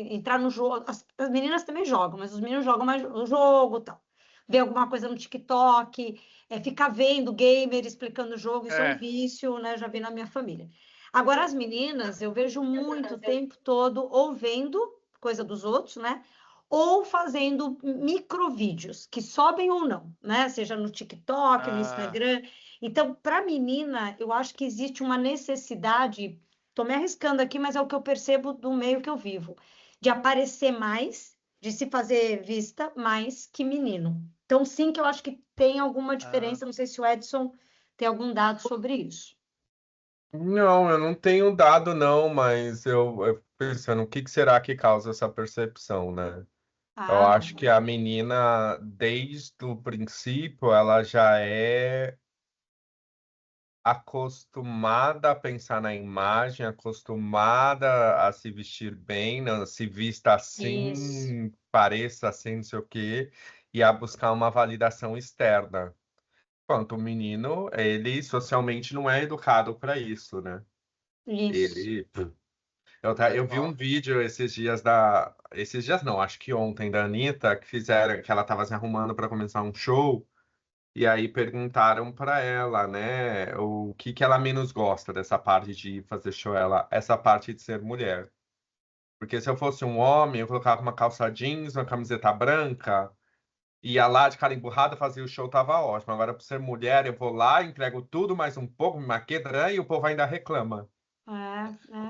Entrar no jogo. As meninas também jogam, mas os meninos jogam mais o jogo e tal. Ver alguma coisa no TikTok, ficar vendo gamer explicando o jogo, isso é um vício, né? Já vi na minha família. Agora, as meninas, eu vejo muito o tempo todo ou vendo coisa dos outros, né? Ou fazendo microvídeos, que sobem ou não, né? Seja no TikTok, no Instagram. Então, para menina, eu acho que existe uma necessidade, estou me arriscando aqui, mas é o que eu percebo do meio que eu vivo, de aparecer mais, de se fazer vista mais que menino. Então, sim, que eu acho que tem alguma diferença. Não sei se o Edson tem algum dado sobre isso. Não, eu não tenho dado, não, mas eu fico pensando, o que será que causa essa percepção, né? Eu Ah, acho que a menina, desde o princípio, ela já é acostumada a pensar na imagem, acostumada a se vestir bem, né? Se vista isso. assim, pareça assim, não sei o quê, e a buscar uma validação externa. Enquanto o menino, ele socialmente não é educado para isso, né? Isso. Ele. Eu vi um vídeo esses dias da. Esses dias não, acho que ontem, da Anitta, que ela estava se arrumando para começar um show. E aí perguntaram para ela, né, o que que ela menos gosta dessa parte de fazer show, essa parte de ser mulher. Porque se eu fosse um homem, eu colocava uma calça jeans, uma camiseta branca, ia lá de cara emburrada, fazia o show, tava ótimo. Agora, por ser mulher, eu vou lá, entrego tudo mais um pouco, me maqueio, e o povo ainda reclama.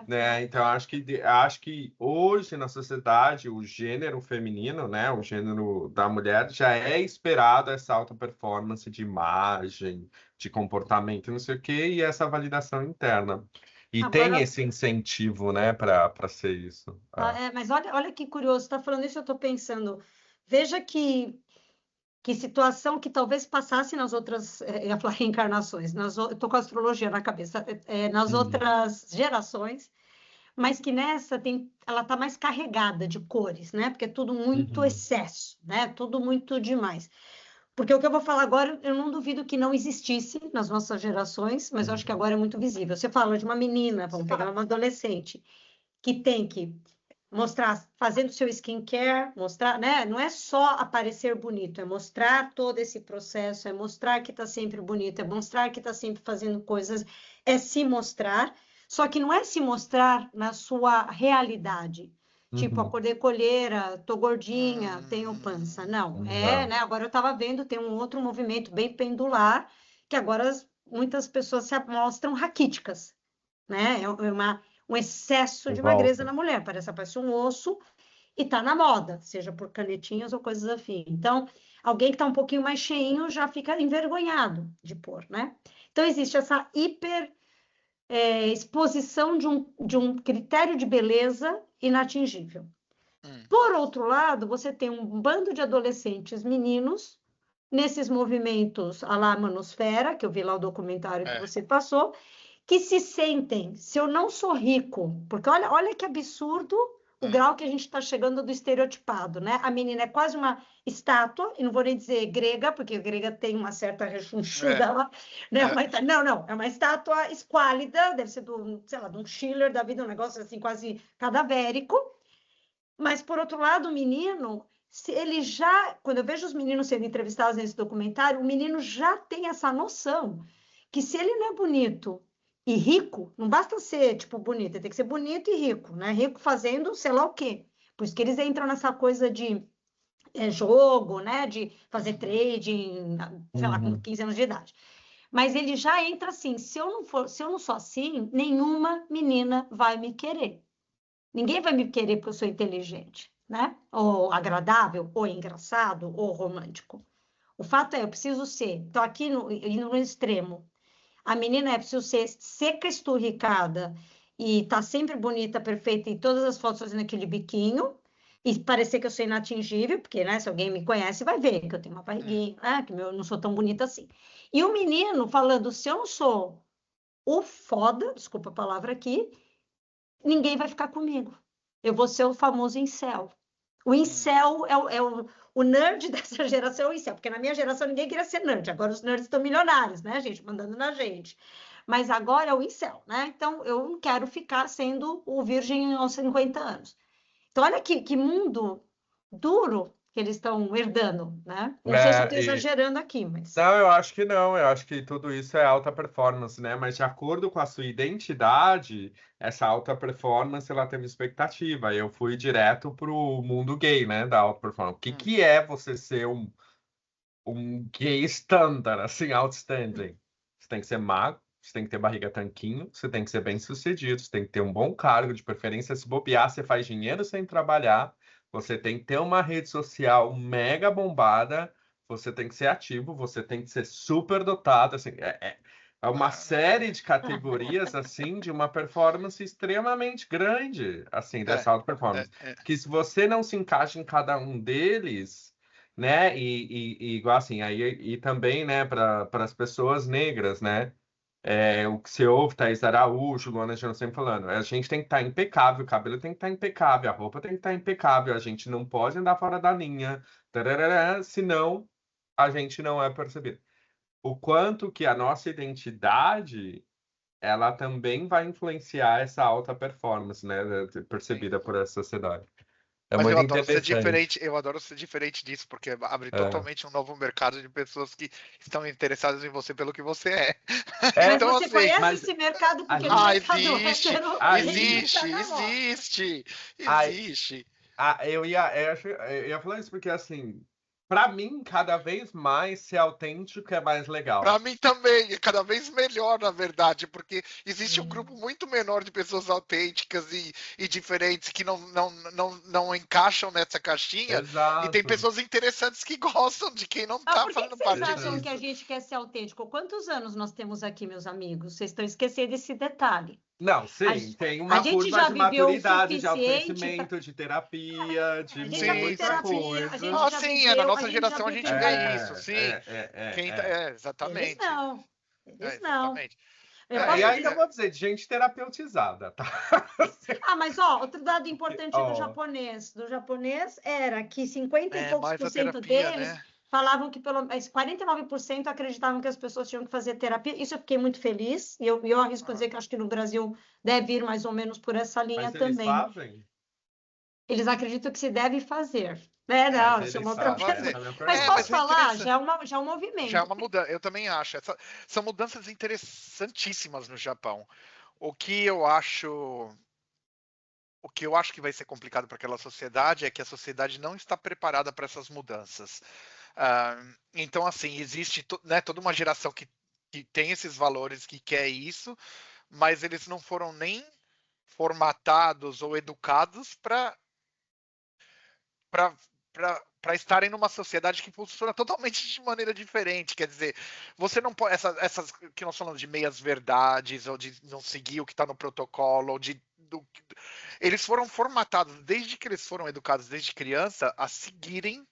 Né? Então, acho que hoje na sociedade o gênero feminino, né, o gênero da mulher já é esperado essa alta performance de imagem, de comportamento, não sei o quê, e essa validação interna. E tem Agora, esse incentivo, né, para ser isso. mas olha que curioso, está falando isso, eu estou pensando. Veja que situação que talvez passasse nas outras, eu ia falar reencarnações, eu estou com a astrologia na cabeça, nas Uhum. outras gerações, mas que nessa ela está mais carregada de cores, né? Porque é tudo muito Uhum. excesso, né? Tudo muito demais. Porque o que eu vou falar agora, eu não duvido que não existisse nas nossas gerações, mas eu acho que Uhum. agora é muito visível. Você fala de uma menina, vamos pegar uma adolescente, que tem que mostrar, fazendo seu skincare, mostrar, né? Não é só aparecer bonito, é mostrar todo esse processo, é mostrar que está sempre bonito, é mostrar que está sempre fazendo coisas, é se mostrar, só que não é se mostrar na sua realidade. Tipo, Uhum. acordei colheira, tô gordinha, tenho pança. Não, Não. né? Agora eu estava vendo, tem um outro movimento bem pendular, que agora muitas pessoas se mostram raquíticas, né? Um excesso De de magreza volta. na mulher, parece um osso e tá na moda, seja por canetinhas ou coisas assim. Então, alguém que está um pouquinho mais cheinho já fica envergonhado de pôr, né? Então, existe essa exposição de um critério de beleza inatingível. Por outro lado, você tem um bando de adolescentes meninos nesses movimentos à la Manosfera, que eu vi lá o documentário que você passou, que se sentem, se eu não sou rico, porque olha que absurdo o grau que a gente está chegando do estereotipado, né? A menina é quase uma estátua, e não vou nem dizer grega, porque a grega tem uma certa rechonchuda lá, né? Não, é uma estátua esquálida, deve ser sei lá, de um Schiller da vida, um negócio assim quase cadavérico, mas por outro lado, o menino, se ele já, quando eu vejo os meninos sendo entrevistados nesse documentário, o menino já tem essa noção que se ele não é bonito e rico, não basta ser, tipo, bonito, ele tem que ser bonito e rico, né? Rico fazendo sei lá o quê. Por isso que eles entram nessa coisa de jogo, né? De fazer trading, sei lá, com Uhum. 15 anos de idade. Mas ele já entra assim, se eu não sou assim, nenhuma menina vai me querer. Ninguém vai me querer porque eu sou inteligente. né? Ou agradável, ou engraçado, ou romântico. O fato é, eu preciso ser. Então, aqui indo no extremo, a menina preciso ser seca, esturricada e tá sempre bonita, perfeita, e todas as fotos fazendo aquele biquinho, e parecer que eu sou inatingível, porque, né, se alguém me conhece, vai ver que eu tenho uma barriguinha, né, que eu não sou tão bonita assim. E o menino falando, se eu não sou o foda, desculpa a palavra aqui, ninguém vai ficar comigo. Eu vou ser o famoso incel. O incel o nerd dessa geração é o incel, porque na minha geração ninguém queria ser nerd, agora os nerds estão milionários, né, gente, mandando na gente. Mas agora é o incel, né? Então eu não quero ficar sendo o virgem aos 50 anos. Então, olha que mundo duro que eles estão herdando, né? Não sei se eu estou exagerando aqui, mas. Não, eu acho que não. Eu acho que tudo isso é alta performance, né? Mas de acordo com a sua identidade, essa alta performance ela tem uma expectativa. Eu fui direto pro mundo gay, né? Da alta performance. O que é você ser um gay standard, assim, outstanding? Você tem que ser magro, você tem que ter barriga tanquinho, você tem que ser bem-sucedido, você tem que ter um bom cargo, de preferência, se bobear, você faz dinheiro sem trabalhar, você tem que ter uma rede social mega bombada, você tem que ser ativo, você tem que ser super dotado, assim, é uma série de categorias, assim, de uma performance extremamente grande, assim, dessa alta performance. Que se você não se encaixa em cada um deles, né, e igual assim, aí, e também, né, para as pessoas negras, né, o que você ouve, Thaís Araújo, Luana Jano sempre falando, a gente tem que estar impecável, o cabelo tem que estar impecável, a roupa tem que estar impecável, a gente não pode andar fora da linha, tararara, senão a gente não é percebido. O quanto que a nossa identidade, ela também vai influenciar essa alta performance, né, percebida por essa sociedade. É Mas eu muito adoro ser interessante. diferente, eu adoro ser diferente disso, porque abre totalmente um novo mercado de pessoas que estão interessadas em você pelo que você é. Mas Então, você assim, conhece esse mercado porque no mercado existe, hétero existe. Eu ia falar isso porque, assim, pra mim, cada vez mais ser autêntico é mais legal. Para mim também, é cada vez melhor, na verdade, porque existe um grupo muito menor de pessoas autênticas e diferentes que não encaixam nessa caixinha, e tem Exato. pessoas interessantes que gostam de quem não está por fazendo que parte vocês acham disso. que a gente quer ser autêntico? Quantos anos nós temos aqui, meus amigos? Vocês estão esquecendo desse detalhe. Não, sim, tem A uma gente curva já de viveu o maturidade, de suficiente autoconhecimento, de terapia, de A gente já fez muita terapia, a coisa. gente já Sim, na viveu, a nossa gente já geração a gente viveu. vê isso, sim. Eles Exatamente. não. Eles não. Exatamente. Eu E posso ainda dizer. vou dizer, de gente terapeutizada, tá? Mas outro dado importante do Ó, japonês. Do japonês era que 50 e poucos mais a por cento terapia, deles né? falavam que pelo menos 49% acreditavam que as pessoas tinham que fazer terapia. Isso eu fiquei muito feliz. E eu arrisco dizer que acho que no Brasil deve ir mais ou menos por essa linha mas eles também. fazem? Eles acreditam que se deve fazer. Não, Mas isso é eles uma outra fazem? pergunta. Essa é a minha Mas pergunta. posso falar? interessante. Já é um Já é movimento. uma mudança, eu também acho. São mudanças interessantíssimas no Japão. O que eu acho que vai ser complicado para aquela sociedade é que a sociedade não está preparada para essas mudanças. Então, assim, existe toda uma geração que tem esses valores, que quer isso, mas eles não foram nem formatados ou educados para estarem numa sociedade que funciona totalmente de maneira diferente. Quer dizer, você não pode. Essas que nós falamos de meias verdades, ou de não seguir o que está no protocolo, ou eles foram formatados, desde que eles foram educados desde criança, a seguirem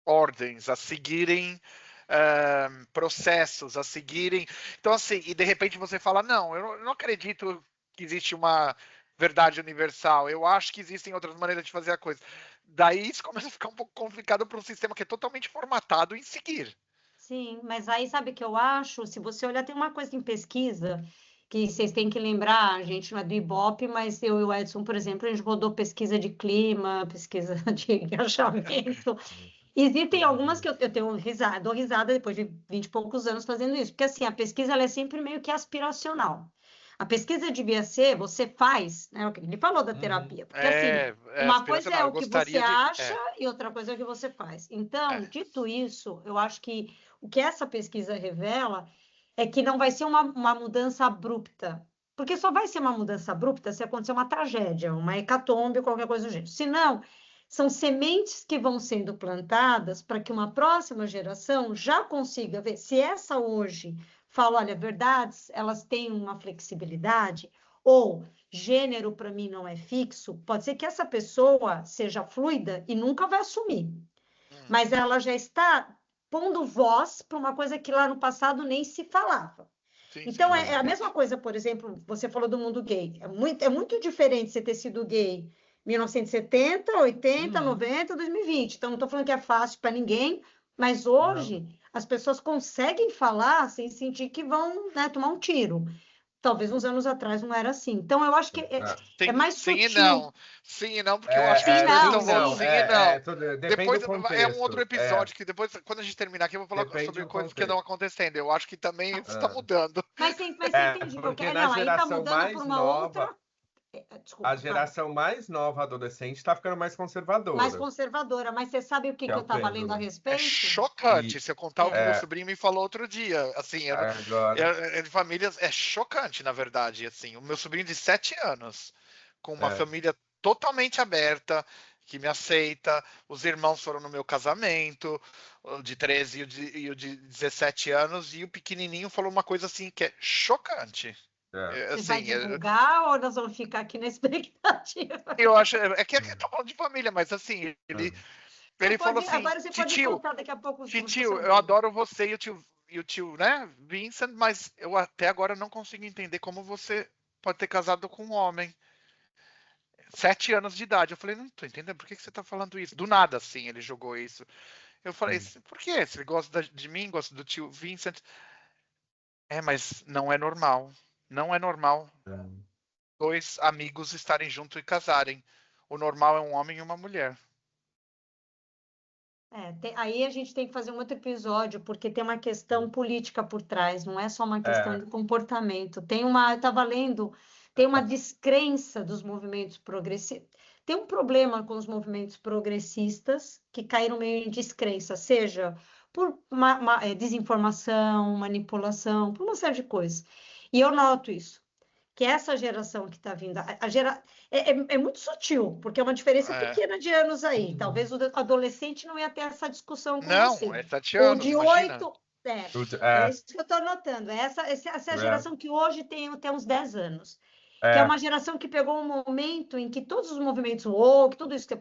ordens, a seguirem processos, a seguirem. Então, assim, e de repente você fala: não, eu não acredito que existe uma verdade universal, eu acho que existem outras maneiras de fazer a coisa. Daí isso começa a ficar um pouco complicado para um sistema que é totalmente formatado em seguir. Sim, mas aí sabe o que eu acho? Se você olhar, tem uma coisa em pesquisa que vocês têm que lembrar, a gente não é do Ibope, mas eu e o Edson, por exemplo, a gente rodou pesquisa de clima, pesquisa de engajamento. Existem algumas que eu tenho risada, dou risada depois de 20 e poucos anos fazendo isso, porque assim, a pesquisa ela é sempre meio que aspiracional. A pesquisa devia ser, você faz, né? Ele falou da terapia, porque assim, uma coisa é aspiracional. Eu o que você gostaria de. acha e outra coisa é o que você faz. Então, dito isso, eu acho que o que essa pesquisa revela é que não vai ser uma mudança abrupta. Porque só vai ser uma mudança abrupta se acontecer uma tragédia, uma hecatombe, qualquer coisa do gênero. Se não, são sementes que vão sendo plantadas para que uma próxima geração já consiga ver. Se essa hoje fala, olha, verdades, elas têm uma flexibilidade, ou gênero para mim não é fixo, pode ser que essa pessoa seja fluida e nunca vai assumir. Mas ela já está pondo voz para uma coisa que lá no passado nem se falava. Sim, Então, sim. é a mesma coisa, por exemplo, você falou do mundo gay. É muito diferente você ter sido gay em 1970, 80, 90, 2020. Então, não estou falando que é fácil para ninguém, mas hoje as pessoas conseguem falar sem sentir que vão, né, tomar um tiro. Talvez uns anos atrás não era assim. Então, eu acho que é mais Sim e sutil. não. Sim e não, porque eu acho que as Sim, coisas não, estão sim. sim e não. Depende Depois do é um outro contexto. episódio que depois, quando a gente terminar aqui, eu vou falar Depende sobre do coisas que estão contexto. acontecendo. Eu acho que também isso está mudando. Mas você entendeu? Porque na Não, aí está geração mudando por mais uma nova, outra. Desculpa, a geração mais nova adolescente está ficando mais mais conservadora. conservadora. Mas você sabe o que Que é eu o estava lendo a pêndulo. É respeito? chocante E se eu contar o que meu é, sobrinho me falou outro dia. Assim, agora, de famílias é chocante, na verdade. Assim, o meu sobrinho de 7 anos, com uma família totalmente aberta, que me aceita. Os irmãos foram no meu casamento, o de 13 e o de 17 anos, e o pequenininho falou uma coisa assim que é chocante. Você vai Assim, divulgar ou nós vamos ficar aqui na expectativa? eu acho que tá falando de família, mas assim, ele falou assim, Agora você pode titio, contar daqui a pouco. titio, eu adoro você e o tio, né, Vincent, mas eu até agora não consigo entender como você pode ter casado com um homem. 7 anos de idade. Eu falei, não tô entendendo, por que você tá falando isso? Do nada, assim, ele jogou isso. Eu falei, por quê? Se ele gosta de mim, gosta do tio Vincent. Mas não é normal. Não é normal dois amigos estarem juntos e casarem. O normal é um homem e uma mulher. Aí a gente tem que fazer um outro episódio, porque tem uma questão política por trás, não é só uma questão de comportamento. Eu estava lendo, tem uma descrença dos movimentos progressistas. Tem um problema com os movimentos progressistas que caíram meio em descrença, seja por desinformação, manipulação, por uma série de coisas. E eu noto isso. Que essa geração que está vindo, é muito sutil, porque é uma diferença pequena de anos aí. Talvez o adolescente não ia ter essa discussão com você. Não, é 7 Ou anos, de imagina. 8. É isso que eu estou notando. Essa é a geração que hoje tem até uns 10 anos. Que é uma geração que pegou um momento em que todos os movimentos woke, tudo isso que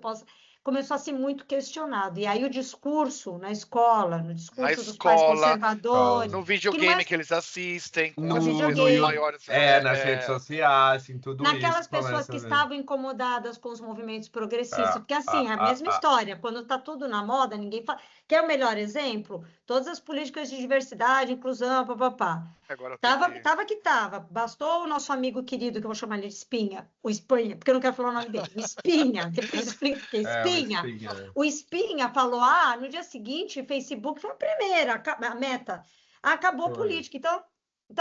começou a ser muito questionado. E aí o discurso na escola, no discurso dos pais conservadores, no que videogame que eles assistem, com no as videogame, maiores. nas redes sociais, em tudo naquelas isso. pessoas que estavam incomodadas com os movimentos progressistas, porque assim, é a mesma história, quando está tudo na moda, ninguém fala. Quer o melhor exemplo? Todas as políticas de diversidade, inclusão, papapá. Tava que tava. Bastou o nosso amigo querido, que eu vou chamar ele de Espinha, o Espinha, porque eu não quero falar o nome dele, o Espinha, depois explico porque Espinha. O Espinha falou, no dia seguinte, o Facebook foi a primeira, a meta. Acabou a política. Então,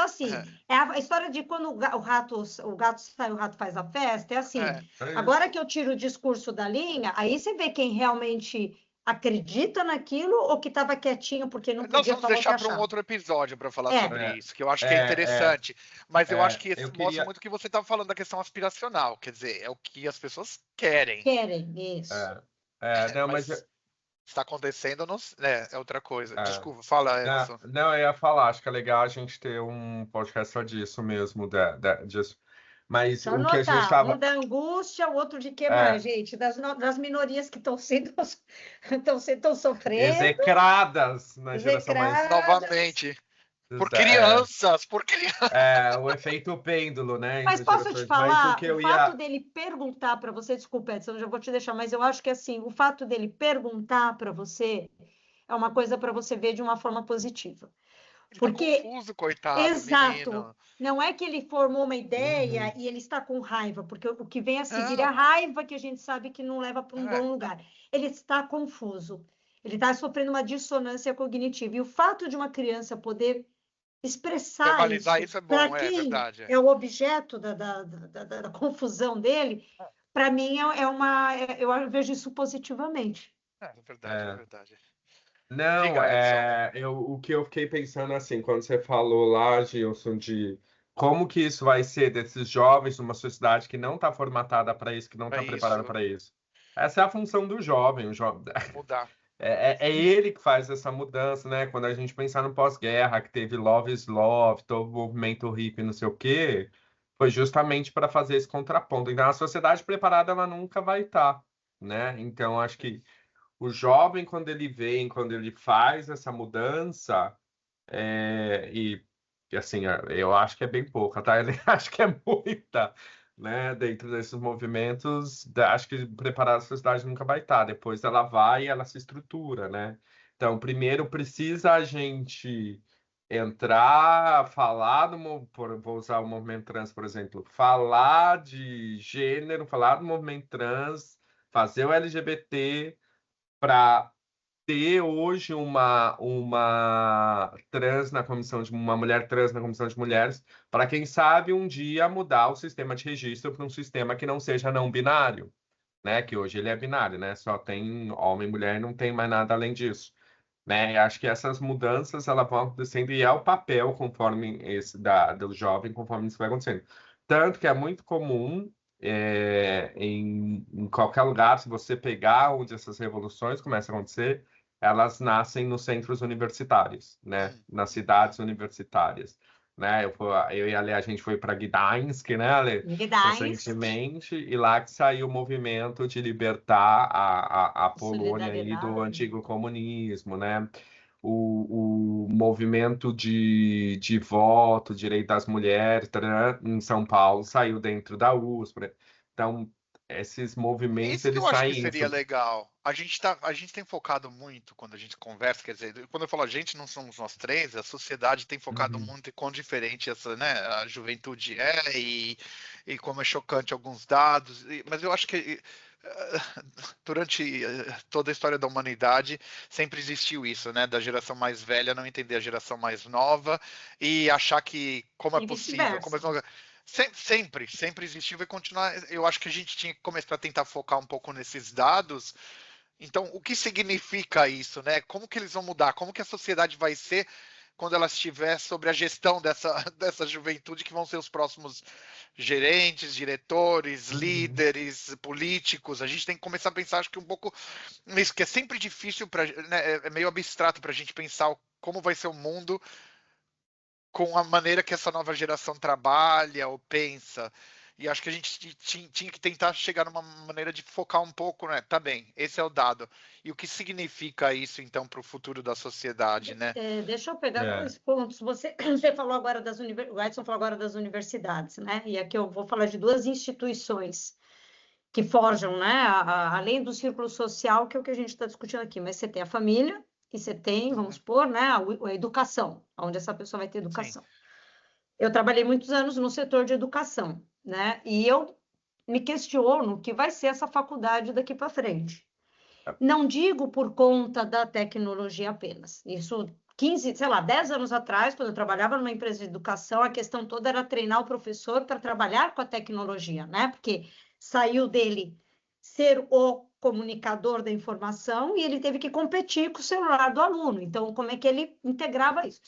assim, é a história de quando o gato sai, o rato faz a festa, é assim. Agora que eu tiro o discurso da linha, aí você vê quem realmente acredita naquilo ou que estava quietinho porque não podia falar o que achava. Nós vamos deixar para um outro episódio para falar sobre isso, que eu acho que é interessante. Mas eu acho que isso mostra muito o que você estava falando da questão aspiracional, quer dizer, é o que as pessoas querem. Querem, isso. Não, mas está acontecendo, não, é outra coisa. Desculpa, fala, Edson. Não, eu ia falar, acho que é legal a gente ter um podcast só disso mesmo, disso. Mas só o que a gente estava... Um da angústia, o outro de que mais, gente? Das minorias que estão sofrendo. Execradas na geração mais... Novamente. Por crianças. O efeito pêndulo, né? Mas posso te falar, fato dele perguntar para você, desculpa, Edson, eu já vou te deixar, mas eu acho que assim, o fato dele perguntar para você é uma coisa para você ver de uma forma positiva. Porque tá confuso, coitado, exato, menino. Não é que ele formou uma ideia e ele está com raiva, porque o que vem a seguir é a raiva que a gente sabe que não leva para um bom lugar. Ele está confuso, ele está sofrendo uma dissonância cognitiva. E o fato de uma criança poder expressar isso é bom, para quem verdade. é o objeto da confusão dele, para mim eu vejo isso positivamente. É verdade. Não, Diga, o que eu fiquei pensando assim, quando você falou lá, Gilson, como que isso vai ser desses jovens numa sociedade que não está formatada para isso, que não Para está preparada isso para isso? Essa é a função do jovem. O jovem mudar. é ele que faz essa mudança, né? Quando a gente pensar no pós-guerra, que teve Love is Love, todo o movimento hippie, não sei o quê, foi justamente para fazer esse contraponto. Então, a sociedade preparada, ela nunca vai estar, né? Então, acho que o jovem, quando ele vem, quando ele faz essa mudança, e assim, eu acho que é bem pouca, tá? Eu acho que é muita, né? Dentro desses movimentos, acho que preparar a sociedade nunca vai estar. Depois ela vai e ela se estrutura, né? Então, primeiro precisa a gente entrar, falar vou usar o movimento trans, por exemplo, falar de gênero, falar do movimento trans, fazer o LGBT para ter hoje uma trans na comissão de uma mulher trans na comissão de mulheres, para quem sabe um dia mudar o sistema de registro para um sistema que não seja não binário, né? Que hoje ele é binário, né? Só tem homem e mulher, não tem mais nada além disso, né? E acho que essas mudanças elas vão acontecendo e é o papel conforme esse do jovem conforme isso vai acontecendo. Tanto que é muito comum em qualquer lugar, se você pegar onde essas revoluções começam a acontecer, elas nascem nos centros universitários, né? Nas cidades universitárias, né? Eu e a Lê, a gente foi para Gdańsk, né, Ale? Gdańsk, Recentemente, e lá que saiu o movimento de libertar a Polônia aí do solidariedade. antigo comunismo, né? O movimento de voto, direito das mulheres, em São Paulo, saiu dentro da USP. Então, esses movimentos, Isso que eles eu acho que saem seria legal. A gente tem focado muito quando a gente conversa, quer dizer, quando eu falo a gente, não somos nós três, a sociedade tem focado Uhum. muito em quão diferente essa, né, a juventude é e como é chocante alguns dados. Mas eu acho que durante toda a história da humanidade sempre existiu isso, né, da geração mais velha não entender a geração mais nova e achar que como é E possível, vice-versa. Sempre existiu e vai continuar. Eu acho que a gente tinha que começar a tentar focar um pouco nesses dados. Então, o que significa isso, né? Como que eles vão mudar? Como que a sociedade vai ser quando ela estiver sobre a gestão dessa juventude que vão ser os próximos gerentes, diretores, líderes, políticos? A gente tem que começar a pensar, acho que um pouco nisso, que é sempre difícil, né? É meio abstrato para a gente pensar como vai ser o mundo com a maneira que essa nova geração trabalha ou pensa. E acho que a gente tinha que tentar chegar numa maneira de focar um pouco, né? Tá bem, esse é o dado. E o que significa isso, então, para o futuro da sociedade, né? Deixa eu pegar dois pontos. Você falou agora o Edson falou agora das universidades, né? E aqui eu vou falar de duas instituições que forjam, né? Além do círculo social, que é o que a gente está discutindo aqui, mas você tem a família e você tem, vamos supor, né, a educação, onde essa pessoa vai ter educação. Sim. Eu trabalhei muitos anos no setor de educação, né? E eu me questiono o que vai ser essa faculdade daqui para frente. Não digo por conta da tecnologia apenas. Isso 15, sei lá, 10 anos atrás, quando eu trabalhava numa empresa de educação, a questão toda era treinar o professor para trabalhar com a tecnologia, né? Porque saiu dele ser o comunicador da informação e ele teve que competir com o celular do aluno. Então, como é que ele integrava isso?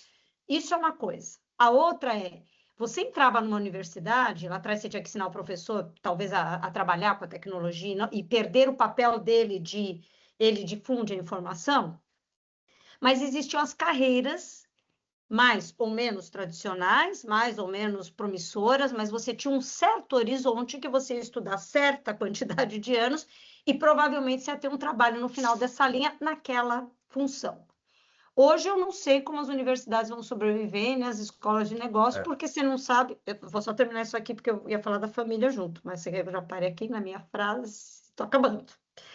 Isso é uma coisa. A outra é, você entrava numa universidade, lá atrás você tinha que ensinar o professor, talvez, a trabalhar com a tecnologia e perder o papel dele de ele difunde a informação, mas existiam as carreiras mais ou menos tradicionais, mais ou menos promissoras, mas você tinha um certo horizonte que você ia estudar certa quantidade de anos e provavelmente você ia ter um trabalho no final dessa linha naquela função. Hoje eu não sei como as universidades vão sobreviver, né, as escolas de negócio, porque você não sabe. Eu vou só terminar isso aqui porque eu ia falar da família junto, mas você já parei aqui na minha frase, estou acabando.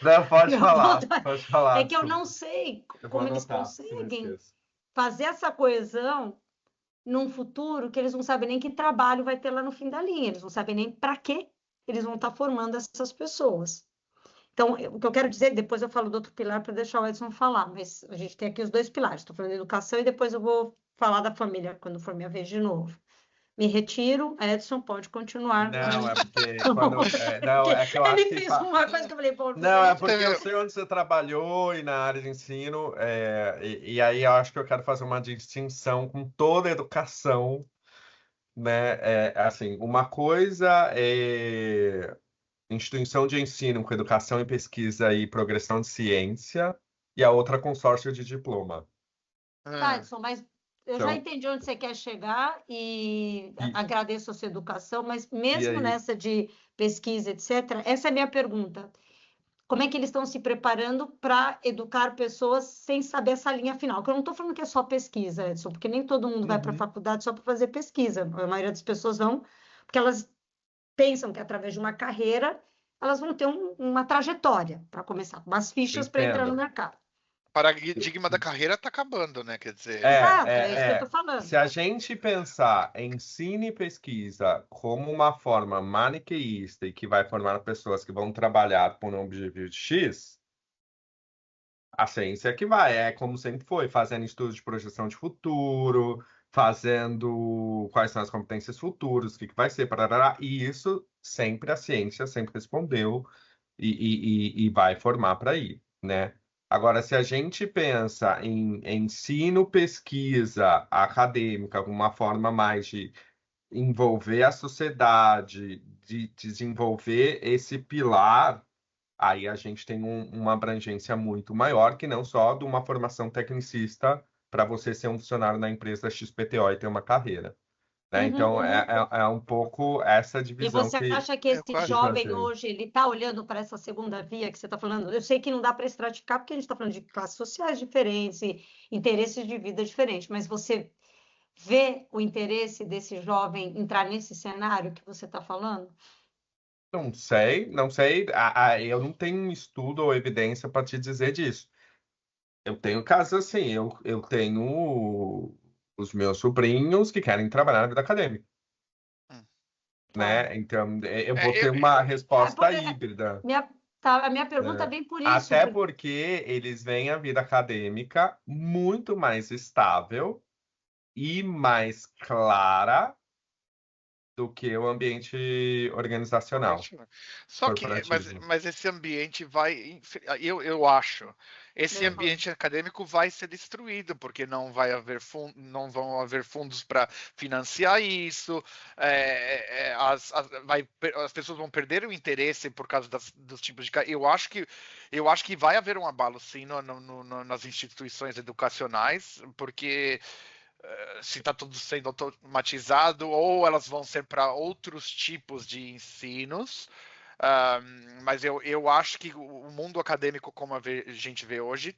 Não, pode falar, pode falar. É que eu não sei como eles conseguem fazer essa coesão num futuro que eles não sabem nem que trabalho vai ter lá no fim da linha, eles não sabem nem para que eles vão estar formando essas pessoas. Então, o que eu quero dizer, depois eu falo do outro pilar para deixar o Edson falar, mas a gente tem aqui os dois pilares, estou falando de educação e depois eu vou falar da família quando for minha vez de novo. Me retiro, Edson pode continuar. Não, é porque não, é que eu acho que ele fez uma coisa que eu falei, pô, não, é porque eu sei onde você trabalhou e na área de ensino, e aí eu acho que eu quero fazer uma distinção com toda a educação, né? Assim, uma coisa é instituição de ensino com educação e pesquisa e progressão de ciência, e a outra consórcio de diploma. Tá, Edson, mas eu já Então, entendi onde você quer chegar e e, agradeço a sua educação, mas e mesmo aí, nessa de pesquisa, etc., essa é a minha pergunta. Como é que eles estão se preparando para educar pessoas sem saber essa linha final? Que eu não estou falando que é só pesquisa, Edson, porque nem todo mundo vai para a Uhum. faculdade só para fazer pesquisa. A maioria das pessoas vão porque elas pensam que através de uma carreira elas vão ter uma trajetória para começar, umas Eu fichas para entrar no entendo. mercado. O paradigma da carreira está acabando, né? Quer dizer, Exato, é isso que eu estou Se falando. a gente pensar em ensino e pesquisa como uma forma maniqueísta e que vai formar pessoas que vão trabalhar por um objetivo X, a ciência que vai, é como sempre foi, fazendo estudos de projeção de futuro, fazendo quais são as competências futuras, o que vai ser, parará, e isso sempre a ciência sempre respondeu e vai formar para ir, né? Agora, se a gente pensa em ensino, pesquisa acadêmica, como uma forma mais de envolver a sociedade, de desenvolver esse pilar, aí a gente tem uma abrangência muito maior que não só de uma formação tecnicista para você ser um funcionário na empresa XPTO e ter uma carreira, né? Uhum, Então, uhum. é um pouco essa E divisão você acha que eu esse acho. que jovem fazer. hoje ele está olhando para essa segunda via que você está falando? Eu sei que não dá para estratificar porque a gente está falando de classes sociais diferentes e interesses de vida diferentes, mas você vê o interesse desse jovem entrar nesse cenário que você está falando? Não sei, não sei. Eu não tenho um estudo ou evidência para te dizer disso. Eu tenho casos assim, eu tenho os meus sobrinhos que querem trabalhar na vida acadêmica, Hum. Tá. né? Então, eu É, vou ter uma resposta É, híbrida, a minha pergunta né? vem por isso, Até porque eles veem a vida acadêmica muito mais estável e mais clara do que o ambiente organizacional, corporativo. Só que, corporativo. mas esse ambiente vai, eu acho, esse Uhum. ambiente acadêmico vai ser destruído, porque não vai haver não vão haver fundos para financiar isso, as pessoas vão perder o interesse por causa dos tipos de. Eu acho que vai haver um abalo, sim, nas instituições educacionais, porque se está tudo sendo automatizado, ou elas vão ser para outros tipos de ensinos. Mas eu acho que o mundo acadêmico, como a gente vê hoje,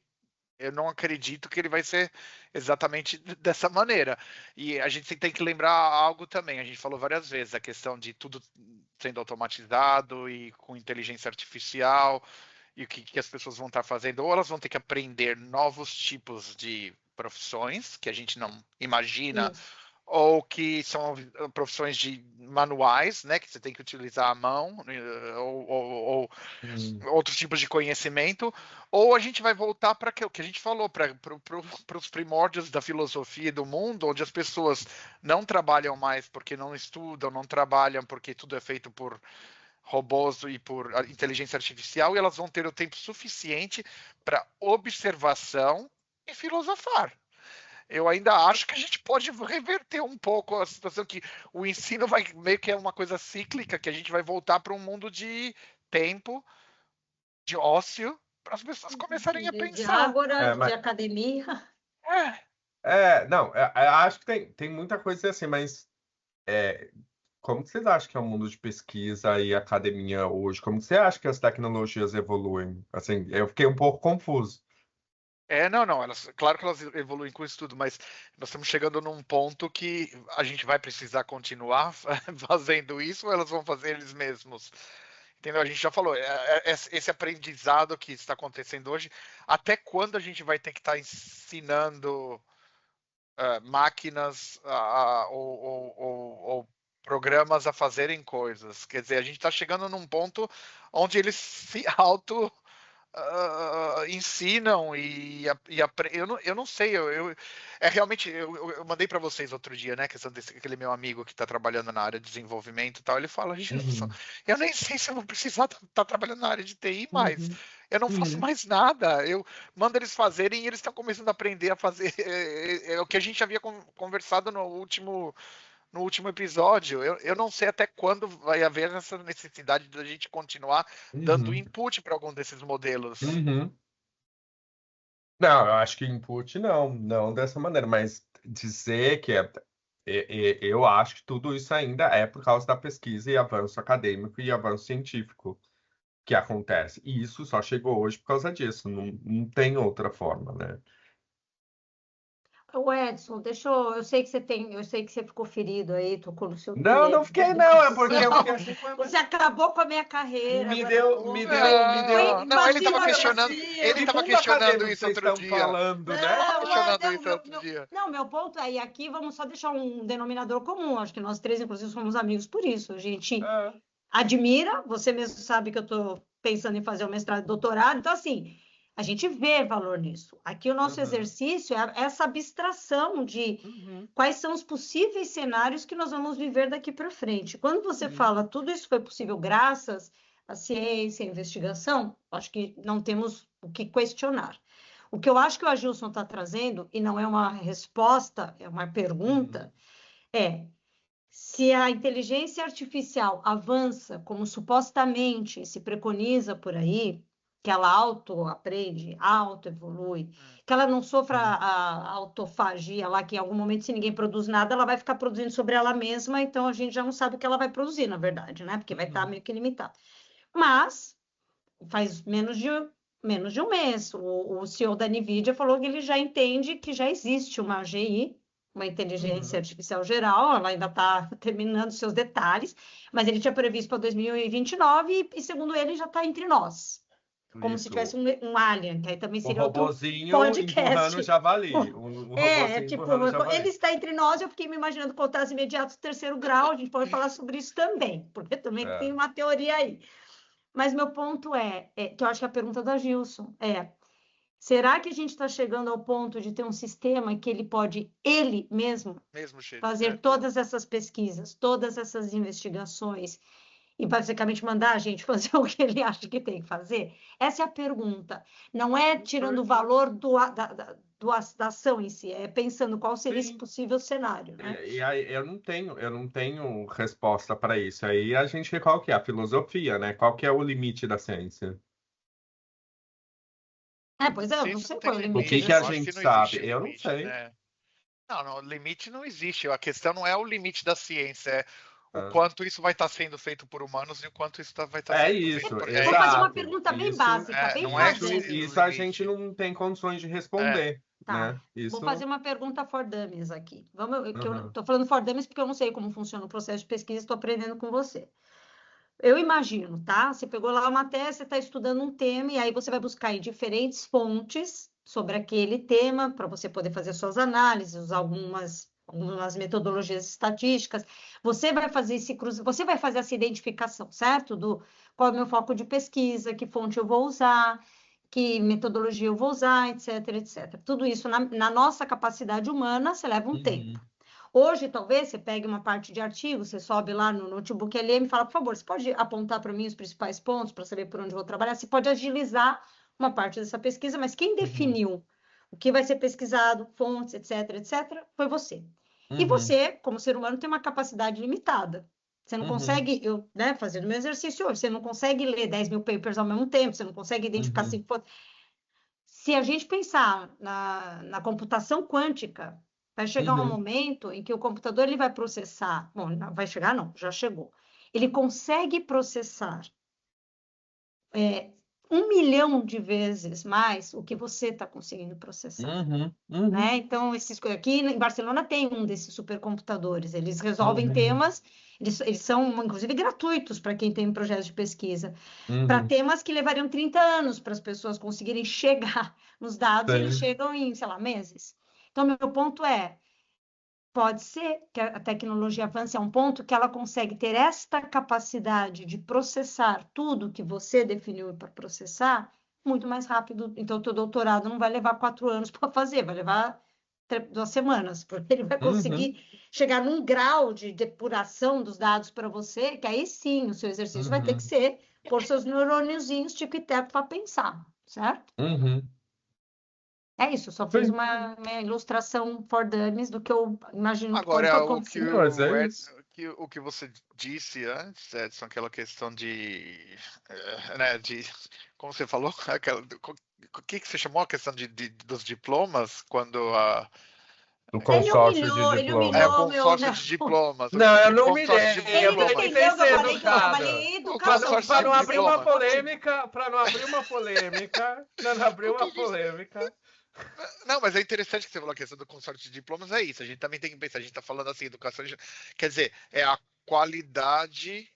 eu não acredito que ele vai ser exatamente dessa maneira. E a gente tem que lembrar algo também, a gente falou várias vezes, a questão de tudo sendo automatizado e com inteligência artificial, e o que as pessoas vão estar fazendo, ou elas vão ter que aprender novos tipos de profissões que a gente não imagina, Isso. ou que são profissões de manuais, né, que você tem que utilizar a mão, ou Hum. outros tipos de conhecimento, ou a gente vai voltar para o que a gente falou, para os primórdios da filosofia e do mundo, onde as pessoas não trabalham mais porque não estudam, não trabalham porque tudo é feito por robôs e por inteligência artificial, e elas vão ter o tempo suficiente para observação e filosofar. Eu ainda acho que a gente pode reverter um pouco a situação, que o ensino vai meio que é uma coisa cíclica, que a gente vai voltar para um mundo de tempo, de ócio, para as pessoas começarem a De pensar. ágora, de Mas, academia. É, não, acho que tem muita coisa assim, mas é, como que vocês acham que é o mundo de pesquisa e academia hoje? Como que você acha que as tecnologias evoluem? Assim, eu fiquei um pouco confuso. não, claro que elas evoluem com isso tudo, mas nós estamos chegando num ponto que a gente vai precisar continuar fazendo isso, ou elas vão fazer eles mesmos? Entendeu? A gente já falou, esse aprendizado que está acontecendo hoje, até quando a gente vai ter que estar ensinando máquinas ou programas a fazerem coisas? Quer dizer, a gente está chegando num ponto onde eles se auto ensinam eu não sei, realmente eu mandei para vocês outro dia, né, questão aquele meu amigo que está trabalhando na área de desenvolvimento e tal, ele fala, Uhum, eu nem sei se eu vou precisar estar trabalhando na área de TI mais, uhum, eu não faço uhum. mais nada, eu mando eles fazerem e eles estão começando a aprender a fazer, o que a gente havia conversado no último no último episódio. Eu não sei até quando vai haver essa necessidade de a gente continuar dando input para algum desses modelos. Não, eu acho que input não dessa maneira, mas dizer que eu acho que tudo isso ainda é por causa da pesquisa e avanço acadêmico e avanço científico que acontece. E isso só chegou hoje por causa disso, não tem outra forma, né? O Edson, eu sei que você ficou ferido aí, tocou no seu Não fiquei, não, é porque eu fiquei assim, Você acabou com a minha carreira. me agora deu. Não, ele Invadiu estava a questionando, democracia. ele estava mundo questionando acadêmico isso vocês outro estão dia. falando, né? Questionando isso outro dia. Não, meu ponto é, e aqui vamos só deixar um denominador comum. Acho que nós três, inclusive, somos amigos por isso. A gente admira, você mesmo sabe que eu estou pensando em fazer o mestrado e doutorado, então, assim, a gente vê valor nisso. Aqui o nosso exercício é essa abstração de quais são os possíveis cenários que nós vamos viver daqui para frente. Quando você fala tudo isso foi possível graças à ciência, à investigação, acho que não temos o que questionar. O que eu acho que o Agilson está trazendo, e não é uma resposta, é uma pergunta, é se a inteligência artificial avança como supostamente se preconiza por aí, que ela auto-aprende, auto-evolui, que ela não sofra a autofagia lá, que em algum momento, se ninguém produz nada, ela vai ficar produzindo sobre ela mesma, então a gente já não sabe o que ela vai produzir, na verdade, né? Porque vai estar meio que limitado. Mas, faz menos de um mês, o CEO da NVIDIA falou que ele já entende que já existe uma AGI, uma inteligência artificial geral, ela ainda está terminando seus detalhes, mas ele tinha previsto para 2029 e, segundo ele, já está entre nós. Como se tivesse um alien, que aí também seria outro podcast. Empurrando javali. Ele está entre nós, eu fiquei me imaginando contatos imediatos do terceiro grau, a gente pode falar sobre isso também, porque também tem uma teoria aí. Mas meu ponto que eu acho que a pergunta da Gilson será que a gente está chegando ao ponto de ter um sistema que ele pode, ele mesmo fazer todas essas pesquisas, todas essas investigações e basicamente mandar a gente fazer o que ele acha que tem que fazer? Essa é a pergunta. Não é tirando o valor da ação em si, é pensando qual seria esse possível cenário, né? E aí eu não tenho resposta para isso. Aí a gente vê qual que é a filosofia, né? Qual que é o limite da ciência? Pois é, eu não sei qual é o limite. O que a gente sabe? Eu não sei. Né? Não, o limite não existe. A questão não é o limite da ciência, é o quanto isso vai estar sendo feito por humanos e o quanto isso vai estar sendo feito por... Eu vou fazer uma pergunta bem básica, bem básica. Isso a gente não tem condições de responder. Tá. Né? Isso... Vou fazer uma pergunta for dummies aqui. Eu estou falando for dummies porque eu não sei como funciona o processo de pesquisa, estou aprendendo com você. Eu imagino, tá? Você pegou lá uma tese, você está estudando um tema, e aí você vai buscar em diferentes fontes sobre aquele tema, para você poder fazer suas análises, usar algumas metodologias estatísticas. Você vai fazer você vai fazer essa identificação, certo? Do qual é o meu foco de pesquisa, que fonte eu vou usar, que metodologia eu vou usar, etc, etc. Tudo isso na nossa capacidade humana, você leva um tempo. Hoje, talvez, você pegue uma parte de artigo, você sobe lá no notebook LM e fala, por favor, você pode apontar para mim os principais pontos para saber por onde eu vou trabalhar? Você pode agilizar uma parte dessa pesquisa, mas quem definiu o que vai ser pesquisado, fontes, etc, etc, foi você. E você, como ser humano, tem uma capacidade limitada. Você não consegue, fazendo meu exercício hoje, você não consegue ler 10 mil papers ao mesmo tempo, você não consegue identificar 5 fontes. Se a gente pensar na computação quântica, vai chegar um momento em que o computador ele vai processar. Bom, não vai chegar, não, já chegou. Ele consegue processar 1 milhão de vezes mais o que você está conseguindo processar. Né? Então, aqui em Barcelona tem um desses supercomputadores. Eles resolvem temas, eles são, inclusive, gratuitos para quem tem projetos de pesquisa, para temas que levariam 30 anos para as pessoas conseguirem chegar nos dados, e eles chegam em, sei lá, meses. Então, meu ponto pode ser que a tecnologia avance a um ponto que ela consegue ter esta capacidade de processar tudo que você definiu para processar muito mais rápido. Então, o teu doutorado não vai levar 4 anos para fazer, vai levar 2 semanas, porque ele vai conseguir chegar num grau de depuração dos dados para você, que aí sim, o seu exercício vai ter que ser pôr seus neurôniozinhos tico e teco para pensar, certo? É isso, eu só fiz Sim. uma ilustração for dummies do que eu imagino que pode Agora, acontecer. Não, mas é isso. o que você disse antes, Edson, aquela questão né, como você falou, o que você chamou a questão dos diplomas, quando Do Ele consórcio de humilhou, ele diploma. o humilhou meu... consórcio de diplomas. Não, eu não me Consórcio de humilhei, Ele eu não diplomas. tentei entendeu que eu ser falei que eu educado. trabalhei O educação. consórcio Para não de abrir uma diplomas. polêmica, para não abrir uma polêmica, Não, mas é interessante que você falou a questão do consórcio de diplomas, é isso. A gente também tem que pensar, a gente está falando assim, educação, quer dizer, é a qualidade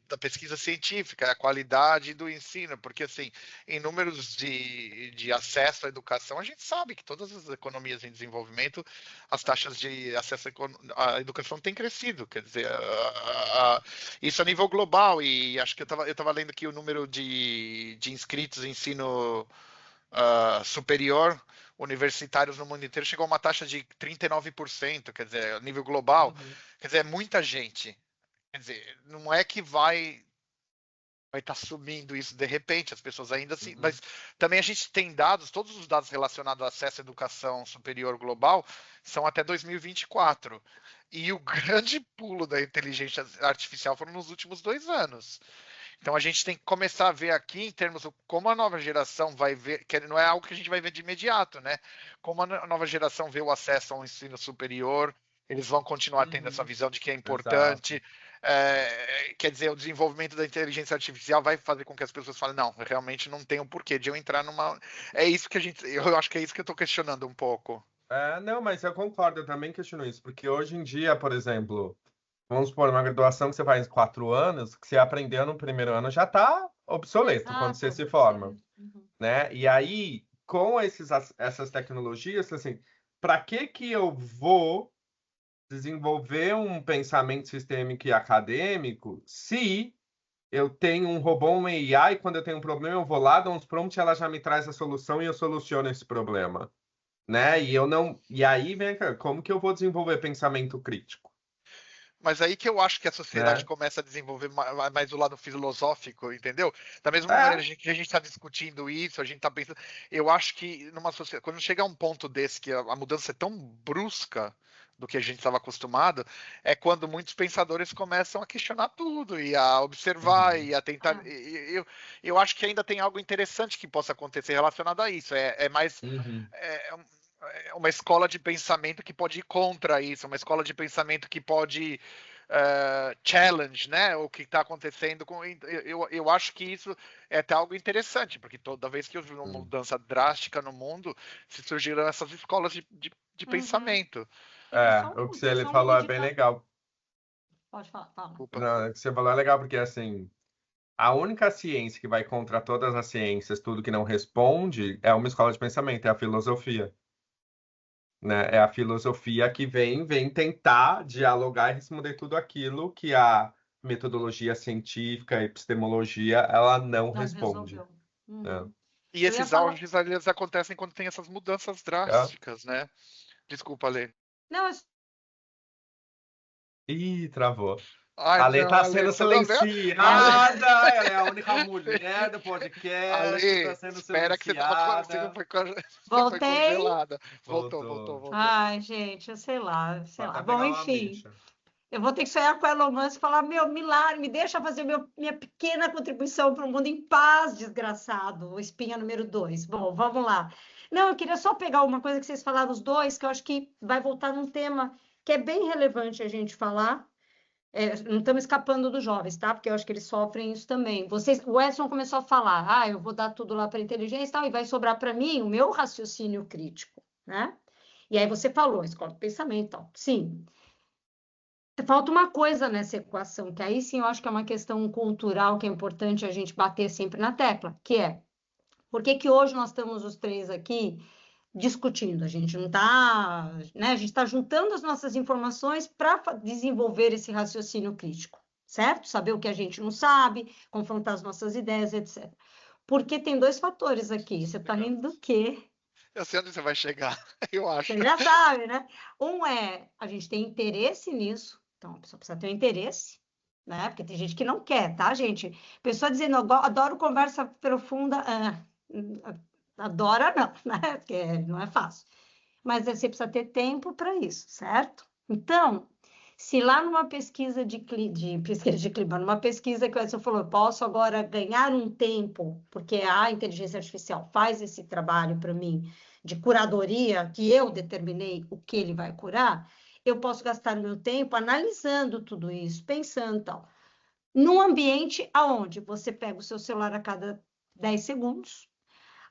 da pesquisa científica, é a qualidade do ensino, porque assim, em números de acesso à educação, a gente sabe que todas as economias em desenvolvimento, as taxas de acesso à educação têm crescido, quer dizer, isso a nível global, e acho que eu estava lendo aqui o número de inscritos em ensino superior universitários no mundo inteiro chegou a uma taxa de 39%, quer dizer, a nível global, quer dizer, é muita gente. Quer dizer, não é que vai estar sumindo isso de repente, as pessoas ainda assim, mas também a gente tem dados, todos os dados relacionados ao acesso à educação superior global são até 2024. E o grande pulo da inteligência artificial foram nos últimos 2 anos. Então a gente tem que começar a ver aqui em termos de como a nova geração vai ver, que não é algo que a gente vai ver de imediato, né? Como a nova geração vê o acesso ao ensino superior, eles vão continuar tendo essa visão de que é importante. Quer dizer, o desenvolvimento da inteligência artificial vai fazer com que as pessoas falem, não, realmente não tem um porquê de eu entrar numa... É isso que eu acho que é isso que eu estou questionando um pouco. Não, mas eu concordo, eu também questiono isso, porque hoje em dia, por exemplo, vamos supor, uma graduação que você faz em 4 anos, que você aprendeu no primeiro ano já está obsoleto quando você se forma, né? E aí, com essas tecnologias, assim, para que eu vou desenvolver um pensamento sistêmico e acadêmico se eu tenho um robô, um AI, e quando eu tenho um problema, eu vou lá, dou uns prompts, ela já me traz a solução e eu soluciono esse problema, né? E eu não, e aí vem como que eu vou desenvolver pensamento crítico, Mas aí que eu acho que a sociedade né? começa a desenvolver mais o lado filosófico, entendeu? Da mesma É. maneira que a gente está discutindo isso, a gente está pensando. Eu acho que numa sociedade, quando chegar a um ponto desse que a mudança é tão brusca do que a gente estava acostumado, é quando muitos pensadores começam a questionar tudo e a observar e a tentar. Eu acho que ainda tem algo interessante que possa acontecer relacionado a isso. É mais. É uma escola de pensamento que pode ir contra isso, uma escola de pensamento que pode challenge, né, o que está acontecendo. Eu acho que isso é até algo interessante, porque toda vez que houve uma mudança drástica no mundo, se surgiram essas escolas de pensamento. O que ele falou é bem legal. Pode falar, fala. Não, o que você falou é legal, porque assim, a única ciência que vai contra todas as ciências, tudo que não responde, é uma escola de pensamento, é a filosofia. Né? É a filosofia que vem tentar dialogar e responder tudo aquilo que a metodologia científica, a epistemologia, ela não responde. Né? E esses auges, eles acontecem quando tem essas mudanças drásticas, né? Desculpa, Lê. Não, Ih, travou. Ai, a Lê tá Ale, sendo você tá vendo? silenciada, ela é a única mulher do podcast, Ale, tá sendo espera que você não foi congelada. Voltou. Ai, gente, eu sei lá. Pra Bom, pegar uma enfim, bicha. eu vou ter que sonhar com o Elon Musk e falar, meu, milagre, me deixa fazer minha pequena contribuição para o mundo em paz, desgraçado, o espinha número 2. Bom, vamos lá. Não, eu queria só pegar uma coisa que vocês falaram, os dois, que eu acho que vai voltar num tema que é bem relevante a gente falar. Não estamos escapando dos jovens, tá? Porque eu acho que eles sofrem isso também. O Edson começou a falar, eu vou dar tudo lá para a inteligência e tal, e vai sobrar para mim o meu raciocínio crítico, né? E aí você falou, escola do pensamento e tal. Sim. Falta uma coisa nessa equação, que aí sim eu acho que é uma questão cultural que é importante a gente bater sempre na tecla, que é por que hoje nós estamos os três aqui discutindo? A gente não está, né? A gente está juntando as nossas informações para desenvolver esse raciocínio crítico, certo? Saber o que a gente não sabe, confrontar as nossas ideias, etc. Porque tem 2 fatores aqui. Você está rindo do quê? Eu sei onde você vai chegar, eu acho. Você já sabe, né? Um é a gente tem interesse nisso. Então, a pessoa precisa ter um interesse, né? Porque tem gente que não quer, tá, gente? Pessoa dizendo, adoro conversa profunda. adora não, né? Porque não é fácil. Mas você precisa ter tempo para isso, certo? Então, se lá numa pesquisa de clima, numa pesquisa que você falou, eu posso agora ganhar um tempo, porque a inteligência artificial faz esse trabalho para mim de curadoria, que eu determinei o que ele vai curar, eu posso gastar meu tempo analisando tudo isso, pensando e tal. Num ambiente aonde você pega o seu celular a cada 10 segundos,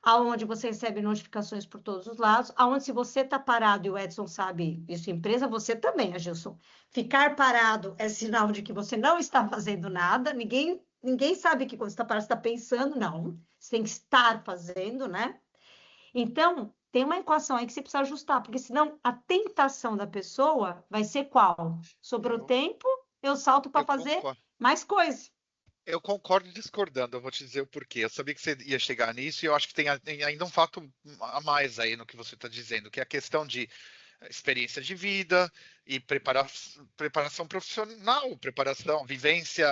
aonde você recebe notificações por todos os lados, aonde se você está parado, e o Edson sabe isso, empresa, você também, Agilson, ficar parado é sinal de que você não está fazendo nada, ninguém sabe que quando você está parado, você está pensando, não, você tem que estar fazendo, né? Então, tem uma equação aí que você precisa ajustar, porque senão a tentação da pessoa vai ser qual? Sobrou Eu, tempo, eu salto para eu fazer concordo. mais coisa. Eu concordo discordando, eu vou te dizer o porquê. Eu sabia que você ia chegar nisso e eu acho que tem ainda um fato a mais aí no que você está dizendo, que é a questão de experiência de vida e preparação profissional, preparação, vivência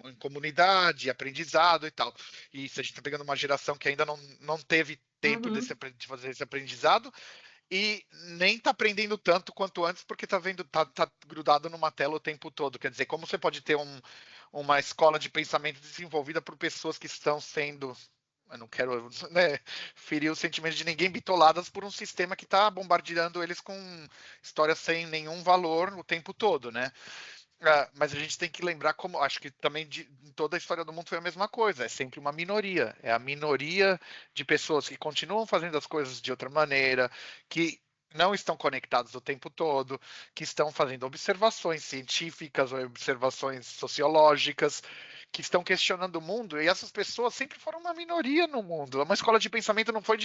em comunidade, aprendizado e tal. E se a gente está pegando uma geração que ainda não teve tempo de fazer esse aprendizado, e nem tá aprendendo tanto quanto antes, porque tá grudado numa tela o tempo todo. Quer dizer, como você pode ter uma escola de pensamento desenvolvida por pessoas que estão sendo, eu não quero, né, ferir os sentimentos de ninguém, bitoladas por um sistema que está bombardeando eles com histórias sem nenhum valor o tempo todo, né? Mas a gente tem que lembrar, como acho que também em toda a história do mundo foi a mesma coisa, é sempre uma minoria, é a minoria de pessoas que continuam fazendo as coisas de outra maneira, que não estão conectados o tempo todo, que estão fazendo observações científicas ou observações sociológicas, que estão questionando o mundo, e essas pessoas sempre foram uma minoria no mundo. Uma escola de pensamento não foi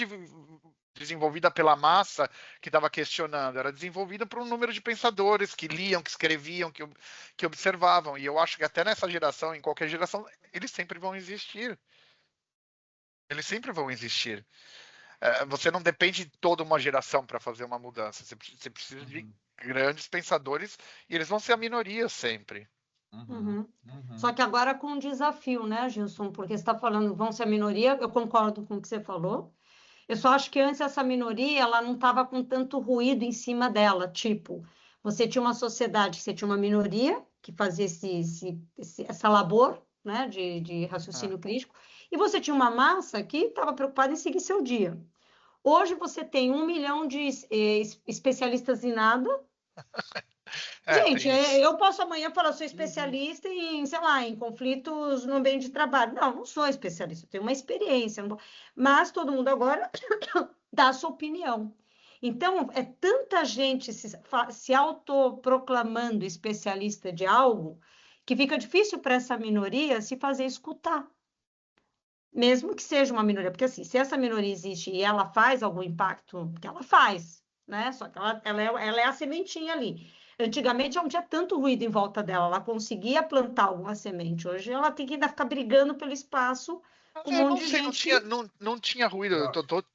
desenvolvida pela massa que estava questionando, era desenvolvida por um número de pensadores que liam, que escreviam, que observavam. E eu acho que até nessa geração, em qualquer geração, eles sempre vão existir. Eles sempre vão existir. Você não depende de toda uma geração para fazer uma mudança. Você precisa de grandes pensadores e eles vão ser a minoria sempre. Só que agora com um desafio, né, Gilson? Porque você está falando, vão ser a minoria, eu concordo com o que você falou. Eu só acho que antes essa minoria, ela não estava com tanto ruído em cima dela. Tipo, você tinha uma sociedade, você tinha uma minoria que fazia essa labor, né, de raciocínio crítico, e você tinha uma massa que estava preocupada em seguir seu dia. Hoje você tem 1 milhão de especialistas em nada. Gente, eu posso amanhã falar, sou especialista em, sei lá, em conflitos no ambiente de trabalho. Não sou especialista, eu tenho uma experiência. Mas todo mundo agora dá a sua opinião. Então, é tanta gente se autoproclamando especialista de algo que fica difícil para essa minoria se fazer escutar. Mesmo que seja uma minoria, porque assim, se essa minoria existe e ela faz algum impacto, que ela faz, né? Só que ela é a sementinha ali. Antigamente não tinha tanto ruído em volta dela, ela conseguia plantar alguma semente. Hoje ela tem que ainda ficar brigando pelo espaço com um Eu não monte de sei, gente. não tinha ruído.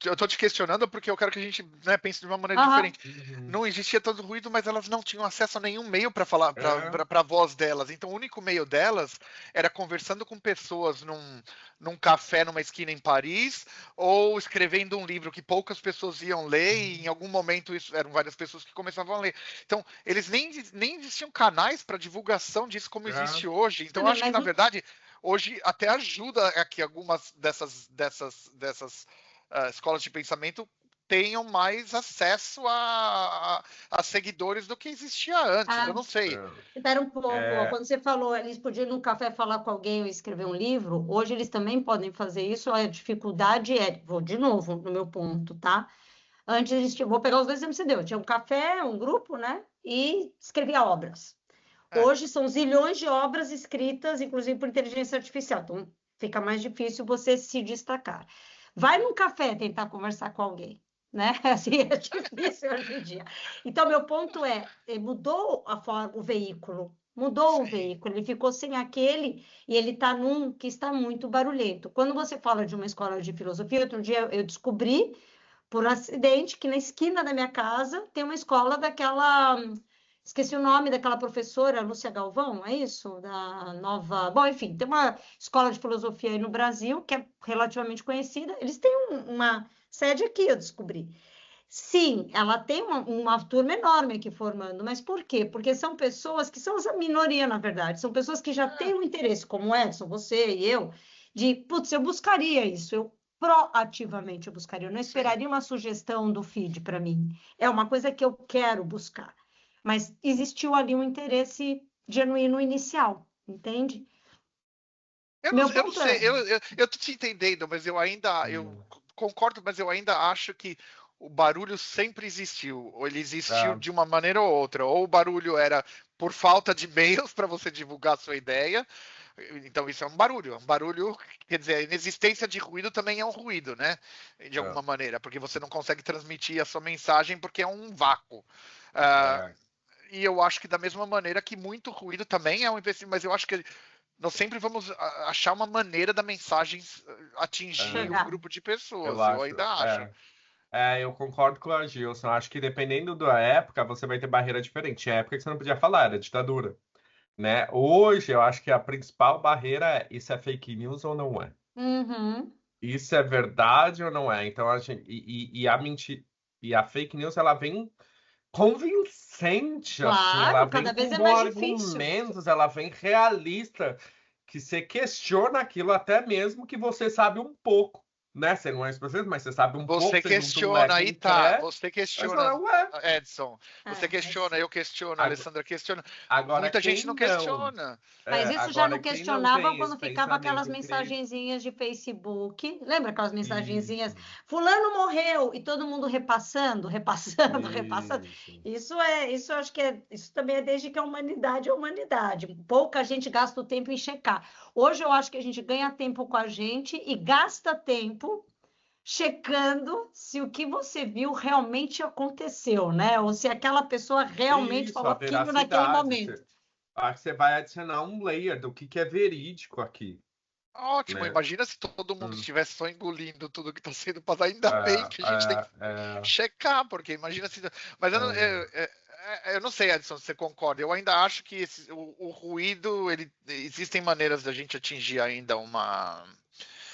Eu tô te questionando porque eu quero que a gente, né, pense de uma maneira diferente. Não existia tanto ruído, mas elas não tinham acesso a nenhum meio para falar, para a voz delas. Então, o único meio delas era conversando com pessoas num café numa esquina em Paris, ou escrevendo um livro que poucas pessoas iam ler, e em algum momento eram várias pessoas que começavam a ler. Então, eles nem existiam canais para divulgação disso como existe hoje. Então, eu acho que, na verdade, hoje até ajuda a que algumas dessas escolas de pensamento tenham mais acesso a seguidores do que existia antes. Eu não sei. Espera um pouco. Quando você falou, eles podiam ir num café falar com alguém ou escrever um livro, hoje eles também podem fazer isso. A dificuldade vou de novo no meu ponto, tá? Antes, vou pegar os dois exemplos que você deu. Tinha um café, um grupo, né? E escrevia obras. Hoje são zilhões de obras escritas, inclusive por inteligência artificial. Então, fica mais difícil você se destacar. Vai num café tentar conversar com alguém, né? Assim, é difícil hoje em dia. Então, meu ponto mudou a forma, o veículo. Mudou o veículo, ele ficou sem aquele e ele está num que está muito barulhento. Quando você fala de uma escola de filosofia, outro dia eu descobri, por acidente, que na esquina da minha casa tem uma escola daquela Esqueci o nome daquela professora, Lúcia Galvão, é isso? Da nova. Bom, enfim, tem uma escola de filosofia aí no Brasil que é relativamente conhecida. Eles têm uma sede aqui, eu descobri. Sim, ela tem uma turma enorme aqui formando, mas por quê? Porque são pessoas que são a minoria, na verdade, são pessoas que já têm um interesse, como o Edson, você e eu, de, putz, eu buscaria isso, eu proativamente eu buscaria, eu não Sim. esperaria uma sugestão do feed para mim, é uma coisa que eu quero buscar, mas existiu ali um interesse genuíno inicial, entende? Meu Eu não ponto sei, é, eu tô te entendendo, mas eu concordo, mas eu ainda acho que o barulho sempre existiu, ou ele existiu É, de uma maneira ou outra, ou o barulho era por falta de meios para você divulgar a sua ideia, então isso é um barulho, quer dizer, a inexistência de ruído também é um ruído, né? De é, alguma maneira, porque você não consegue transmitir a sua mensagem porque é um vácuo. Ah, é, e eu acho que da mesma maneira que muito ruído também é um investimento, mas eu acho que nós sempre vamos achar uma maneira da mensagem atingir um é, chegar. grupo de eu pessoas. Eu acho. ainda acho. Eu concordo com a Gilson. Acho que dependendo da época, você vai ter barreira diferente. Tinha época que você não podia falar, era ditadura, né? Hoje, eu acho que a principal barreira é: isso é fake news ou não é? Uhum. Isso é verdade ou não é? Então, a gente, e a mentira, e a fake news, ela vem convincente, assim, ela Claro, vem cada vez com é bons mais difícil. argumentos, ela vem realista, que você questiona aquilo até mesmo que você sabe um pouco, né? Você não é especialista, mas você sabe um pouco, Você você junta um questiona, leque aí em tá. pé, Você mas questiona, fala, ué, Edson. Você É, questiona, eu questiono, a ag- Alessandra questiona. agora Muita gente quem não não, questiona. mas isso já agora não quem não questionava tem esse quando ficava aquelas pensamento crítico, mensagenzinhas de Facebook. Lembra aquelas mensagenzinhas? isso, Fulano morreu e todo mundo repassando, repassando, repassando. isso. Isso eu acho que isso também é desde que a humanidade é humanidade. Pouca gente gasta o tempo em checar. Hoje eu acho que a gente ganha tempo com a gente e gasta tempo checando se o que você viu realmente aconteceu, né? Ou se aquela pessoa realmente Isso, falou a aquilo naquele veracidade. momento. Acho que você vai adicionar um layer do que é verídico aqui, Ótimo, né? imagina se todo mundo Hum, estivesse só engolindo tudo que está sendo passado. Ainda bem é, que a gente tem que é, é, checar, porque imagina se. Mas é. eu não sei, Edson, se você concorda. Eu ainda acho que o ruído, existem maneiras da gente atingir ainda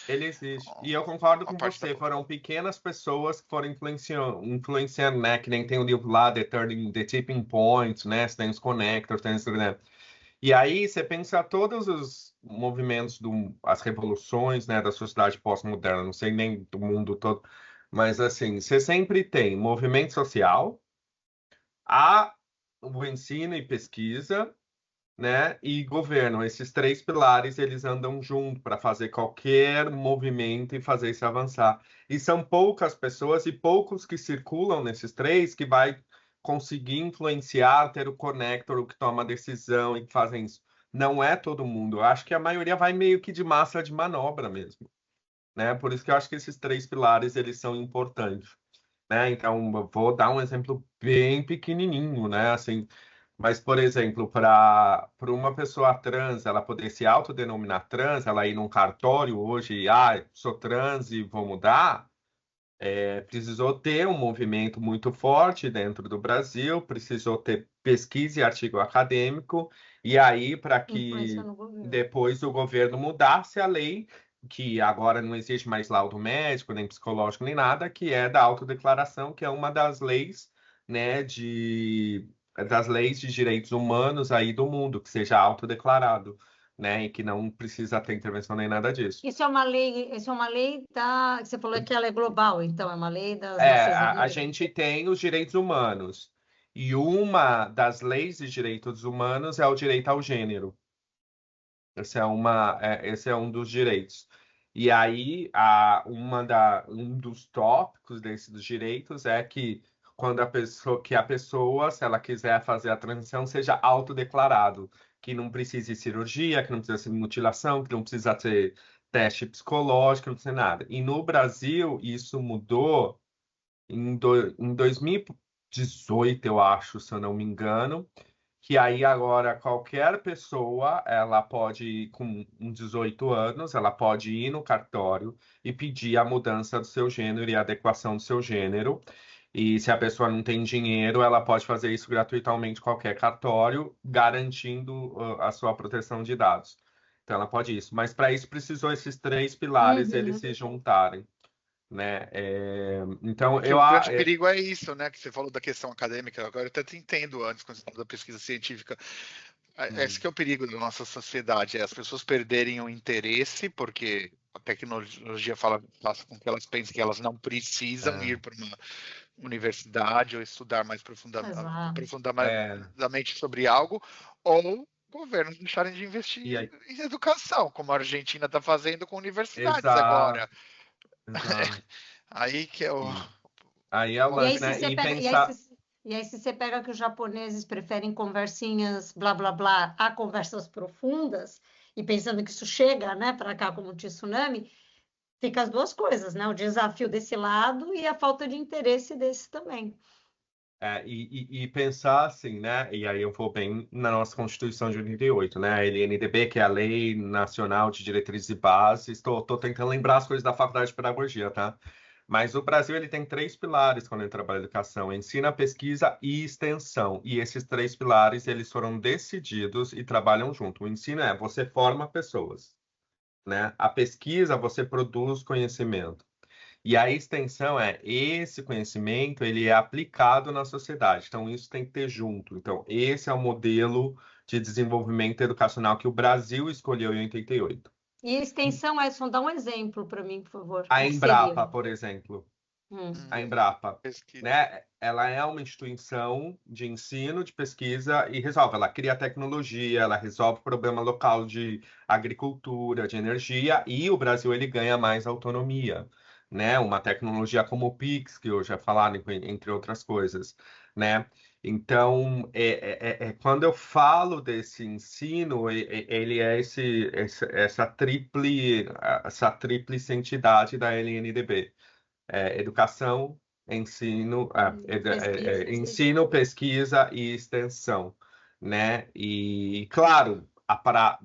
Ele existe. E eu concordo uma com parte da você. Foram população. pequenas pessoas que foram influenciando, né? Que nem tem o livro lá, The Tipping Point, né? Você tem os connectors, tem isso, né? E aí você pensa todos os movimentos, as revoluções, né? Da sociedade pós-moderna, não sei nem do mundo todo, mas assim, você sempre tem movimento social, há o ensino e pesquisa, né? E governo. Esses três pilares, eles andam junto para fazer qualquer movimento e fazer isso avançar. E são poucas pessoas e poucos que circulam nesses três que vai conseguir influenciar, ter o connector, o que toma a decisão e que fazem isso. Não é todo mundo. Eu acho que a maioria vai meio que de massa de manobra mesmo, né? Por isso que eu acho que esses três pilares, eles são importantes, né? Então, eu vou dar um exemplo bem pequenininho, né? Assim, mas, por exemplo, para uma pessoa trans, ela poder se autodenominar trans, ela ir num cartório hoje, sou trans e vou mudar, precisou ter um movimento muito forte dentro do Brasil, precisou ter pesquisa e artigo acadêmico, e aí para que Influenciando o governo. depois o governo mudasse a lei, que agora não existe mais laudo médico, nem psicológico, nem nada, que é da autodeclaração, que é uma das leis, né, das leis de direitos humanos aí do mundo, que seja autodeclarado, né, e que não precisa ter intervenção nem nada disso. Isso é uma lei da. Você falou que ela é global, então é uma lei das É, Nações a Unidas. gente tem os direitos humanos. E uma das leis de direitos humanos é o direito ao gênero. Esse é um dos direitos. E aí, um dos tópicos desses direitos é que a pessoa, se ela quiser fazer a transição, seja autodeclarado, que não precise de cirurgia, que não precisa ser mutilação, que não precisa ter teste psicológico, não precisa nada. E no Brasil, isso mudou em 2018, eu acho, se eu não me engano, que aí agora qualquer pessoa, ela pode ir com uns 18 anos, ela pode ir no cartório e pedir a mudança do seu gênero e a adequação do seu gênero. E se a pessoa não tem dinheiro, ela pode fazer isso gratuitamente em qualquer cartório, garantindo a sua proteção de dados. Então ela pode isso. Mas para isso precisou esses três pilares eles Uhum. se juntarem, né? Então Que o grande perigo é isso, né? Que você falou da questão acadêmica. Agora eu até te entendo antes, quando você falou da pesquisa científica. Esse que é o perigo da nossa sociedade, é as pessoas perderem o interesse, porque a tecnologia faz com que elas pensem que elas não precisam ir para uma universidade ou estudar mais Exato. profundamente sobre algo, ou governos deixarem de investir E aí, em educação, como a Argentina está fazendo com universidades exato, agora. exato. Aí que é o Aí é o E aí, lance, se né? você E pega, pensar. e aí, se você pega que os japoneses preferem conversinhas blá blá blá a conversas profundas, e pensando que isso chega, né, para cá como tsunami, fica as duas coisas, né? O desafio desse lado e a falta de interesse desse também. E pensar assim, né? E aí eu vou bem na nossa Constituição de 88, né? A LNDB, que é a Lei Nacional de Diretrizes e Bases. Estou tentando lembrar as coisas da Faculdade de Pedagogia, tá? Mas o Brasil ele tem três pilares quando ele trabalha educação: ensino, pesquisa e extensão. E esses três pilares eles foram decididos e trabalham junto. O ensino é você forma pessoas, né? A pesquisa você produz conhecimento. E a extensão é esse conhecimento, ele é aplicado na sociedade. Então, isso tem que ter junto. Então, esse é o modelo de desenvolvimento educacional que o Brasil escolheu em 88. E a extensão é, só dá um exemplo para mim, por favor, A do que seria. Embrapa, por exemplo, a Hum. Embrapa, pesquisa. né? Ela é uma instituição de ensino, de pesquisa e resolve. Ela cria tecnologia, ela resolve problema local de agricultura, de energia e o Brasil ele ganha mais autonomia, né? Uma tecnologia como o Pix, que hoje é falado, entre outras coisas, né? Então, quando eu falo desse ensino, ele é essa tríplice entidade da LNDB, educação, Pesquisa. ensino, pesquisa e extensão, né? E, claro,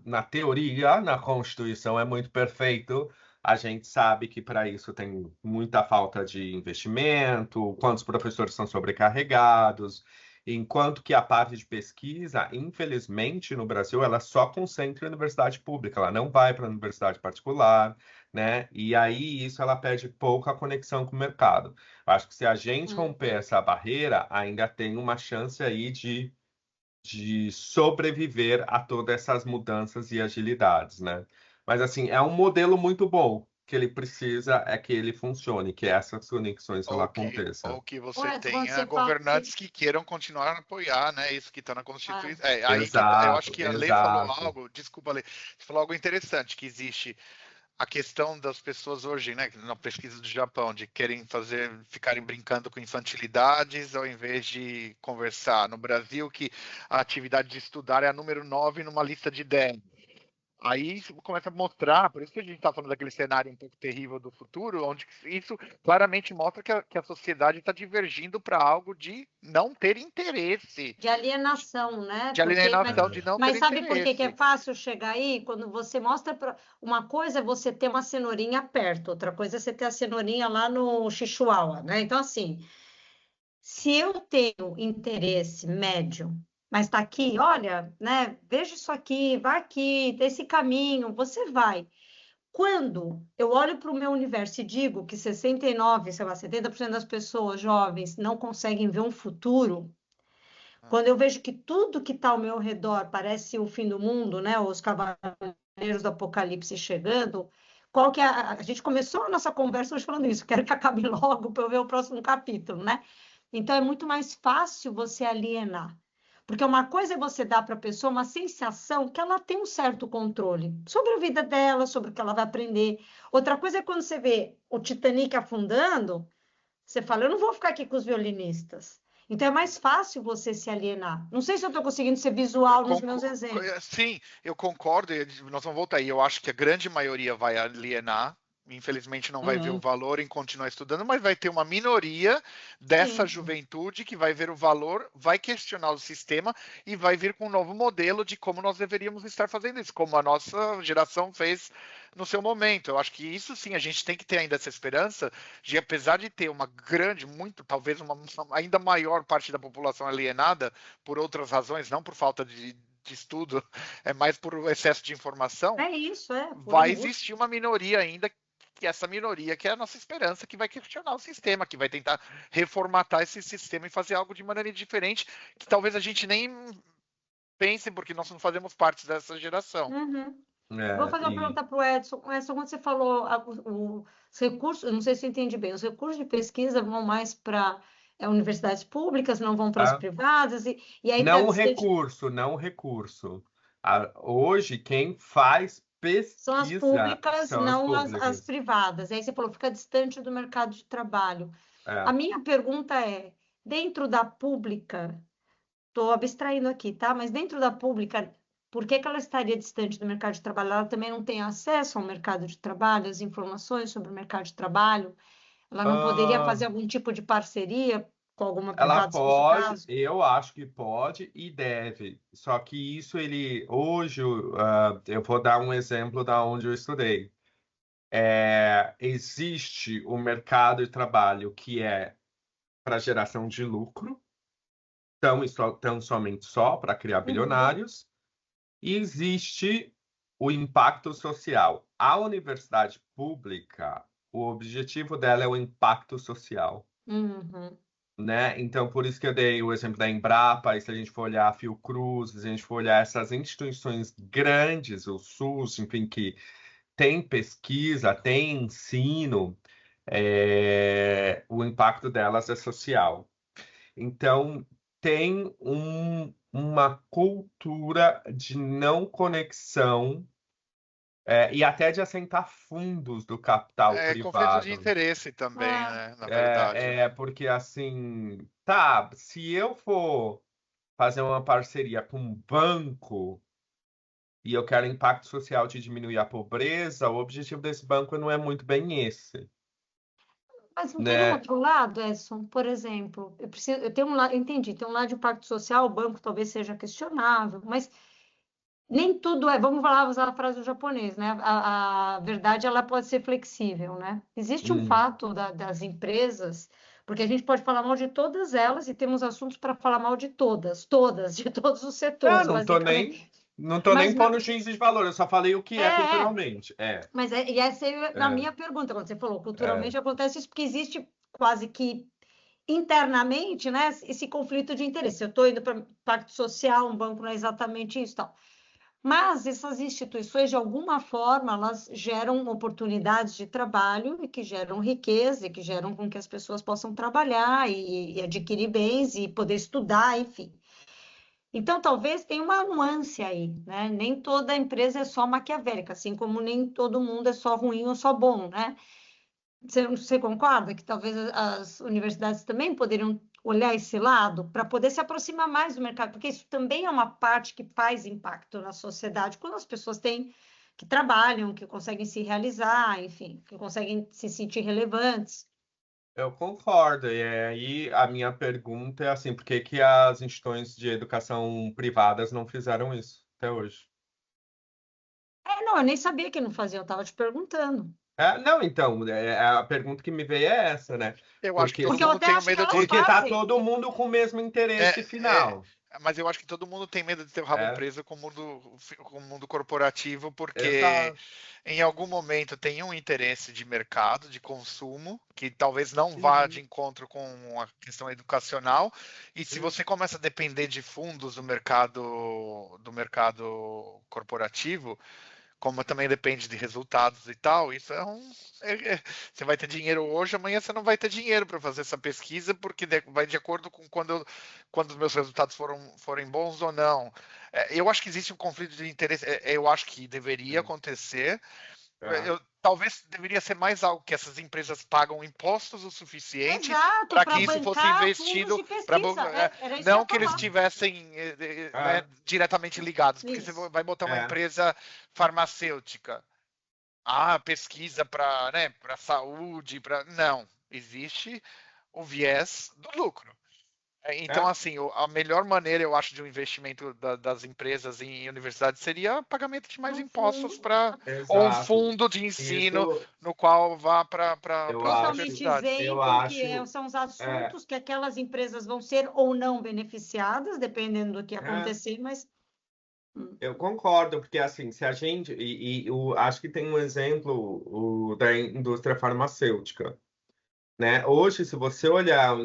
na teoria, na Constituição é muito perfeito. A gente sabe que para isso tem muita falta de investimento, quantos professores são sobrecarregados, enquanto que a parte de pesquisa, infelizmente, no Brasil, ela só concentra em universidade pública, ela não vai para a universidade particular, né? E aí isso ela perde pouca conexão com o mercado. Eu acho que se a gente romper essa barreira, ainda tem uma chance aí de sobreviver a todas essas mudanças e agilidades, né? Mas assim, é um modelo muito bom. Que ele precisa é que ele funcione, que essas conexões ela aconteçam. Ou que você Ué, quando tenha você fala. governantes que queiram continuar a apoiar, né? Isso que está na Constituição. Eu acho Exato, que a lei falou exato. algo, desculpa, Lei, você falou algo interessante, que existe a questão das pessoas hoje, né, na pesquisa do Japão, de ficarem brincando com infantilidades ao invés de conversar. No Brasil, que a atividade de estudar é a número 9 numa lista de 10. Aí isso começa a mostrar, por isso que a gente está falando daquele cenário um pouco terrível do futuro, onde isso claramente mostra que a sociedade está divergindo para algo de não ter interesse, De alienação, né? de alienação, de não ter Mas sabe por que é interesse. fácil chegar aí? Quando você mostra uma coisa é você ter uma cenourinha perto, outra coisa é você ter a cenourinha lá no Chihuahua, né? Então, assim, se eu tenho interesse médio, mas está aqui, olha, né? Veja isso aqui, vai aqui, tem esse caminho, você vai. Quando eu olho para o meu universo e digo que 69, sei lá, 70% das pessoas jovens não conseguem ver um futuro, quando eu vejo que tudo que está ao meu redor parece o fim do mundo, né? Os cavaleiros do apocalipse chegando, qual que é a gente começou a nossa conversa hoje falando isso, quero que acabe logo para eu ver o próximo capítulo, né? Então é muito mais fácil você alienar. Porque uma coisa é você dar para a pessoa uma sensação que ela tem um certo controle sobre a vida dela, sobre o que ela vai aprender. Outra coisa é quando você vê o Titanic afundando, você fala, eu não vou ficar aqui com os violinistas. Então é mais fácil você se alienar. Não sei se eu estou conseguindo ser visual nos meus exemplos. Sim, eu concordo, nós vamos voltar aí. Eu acho que a grande maioria vai alienar, infelizmente não vai ver o valor em continuar estudando, mas vai ter uma minoria dessa juventude que vai ver o valor, vai questionar o sistema e vai vir com um novo modelo de como nós deveríamos estar fazendo isso, como a nossa geração fez no seu momento. Eu acho que isso sim, a gente tem que ter ainda essa esperança de, apesar de ter uma grande, talvez uma ainda maior parte da população alienada por outras razões, não por falta de estudo, é mais por excesso de informação, É isso, por vai angústia. existir uma minoria ainda, que essa minoria que é a nossa esperança, que vai questionar o sistema, que vai tentar reformatar esse sistema e fazer algo de maneira diferente, que talvez a gente nem pense, porque nós não fazemos parte dessa geração. Uhum. Vou É, fazer uma pergunta para o Edson. Edson, quando você falou os recursos, eu não sei se eu entendi bem, os recursos de pesquisa vão mais para universidades públicas, não vão para as tá? privadas, e aí está Não distante. recurso, não recurso. Hoje, quem faz São as pesquisa públicas, são as não as públicas. privadas. Aí você falou, fica distante do mercado de trabalho. A É. minha pergunta é, dentro da pública, estou abstraindo aqui, tá? Mas dentro da pública, por que que ela estaria distante do mercado de trabalho? Ela também não tem acesso ao mercado de trabalho, às informações sobre o mercado de trabalho? Ela não poderia Ah, fazer algum tipo de parceria com alguma ela privada, se fosse o pode, caso? eu acho que pode e deve. Só que isso hoje, eu vou dar um exemplo da onde eu estudei. Existe o mercado de trabalho que é para geração de lucro, tão somente só para criar Uhum, bilionários, e existe o impacto social. A universidade pública, o objetivo dela é o impacto social. uhum, Né? Então, por isso que eu dei o exemplo da Embrapa, e se a gente for olhar a Fiocruz, se a gente for olhar essas instituições grandes, o SUS, enfim, que tem pesquisa, tem ensino, o impacto delas é social. Então, tem uma cultura de não conexão, e até de assentar fundos do capital É conflito de privado. interesse também, é, né, na verdade. Porque assim, tá, se eu for fazer uma parceria com um banco e eu quero impacto social de diminuir a pobreza, o objetivo desse banco não é muito bem esse, mas não tem um né? outro lado, Edson? Por exemplo, eu tenho um lado, entendi, tem um lado de impacto social, o banco talvez seja questionável, mas nem tudo é, vamos falar, usar a frase do japonês, né? A verdade, ela pode ser flexível, né? Existe um Hum. fato das empresas, porque a gente pode falar mal de todas elas e temos assuntos para falar mal de todas, de todos os Ah, setores, não basicamente. tô nem Mas pondo juízo de valor, eu só falei o que é é, culturalmente. e essa é na É, minha pergunta, quando você falou, é. culturalmente acontece isso porque existe quase que internamente, né, esse conflito de interesse. Eu estou indo para impacto social, um banco não é exatamente isso, tal. Mas essas instituições, de alguma forma, elas geram oportunidades de trabalho e que geram riqueza, e que geram com que as pessoas possam trabalhar e adquirir bens e poder estudar, enfim. Então, talvez tenha uma nuance aí, né? Nem toda empresa é só maquiavélica, assim como nem todo mundo é só ruim ou só bom, né? Você concorda que talvez as universidades também poderiam olhar esse lado para poder se aproximar mais do mercado? Porque isso também é uma parte que faz impacto na sociedade, quando as pessoas têm que trabalham, que conseguem se realizar, enfim, que conseguem se sentir relevantes. Eu concordo. E aí a minha pergunta é assim, por que que as instituições de educação privadas não fizeram isso até hoje? Não, eu nem sabia que não fazia, eu estava te perguntando. Não, então, a pergunta que me veio é essa, né? Eu acho que Porque, todo Porque eu mundo até tem o acho que medo elas de. porque tá fazem. todo mundo com o mesmo É, interesse é, final. mas eu acho que todo mundo tem medo de ter o rabo É, preso com o mundo corporativo, porque exato. em algum momento tem um interesse de mercado, de consumo, que talvez não vá de Uhum, encontro com a questão educacional. E se uhum. você começa a depender de fundos do mercado corporativo, como também depende de resultados e tal, isso você vai ter dinheiro hoje, amanhã você não vai ter dinheiro para fazer essa pesquisa, porque vai de acordo com quando os meus resultados forem bons ou não. Eu acho que existe um conflito de interesse, eu acho que deveria acontecer. É. Talvez deveria ser mais algo que essas empresas pagam impostos o suficiente Exato, para que para isso fosse bancar fundos investido de para pesquisa. Era isso que eu não ia que eles falar. estivessem né, É, diretamente ligados, porque você Isso. vai botar uma é. empresa farmacêutica, pesquisa para para saúde, não, existe o viés do lucro. Então, né? assim, a melhor maneira, eu acho, de um investimento das empresas em universidades seria pagamento de mais Um impostos fundo. ou um Exato. fundo de ensino Isso no qual vá para eu as acho, Totalmente universidades. eu isento, que acho, são os é, assuntos que aquelas empresas vão ser ou não beneficiadas, dependendo do que é, acontecer, mas eu concordo, porque assim, se a gente, acho que tem um exemplo da indústria farmacêutica, né? Hoje, se você olhar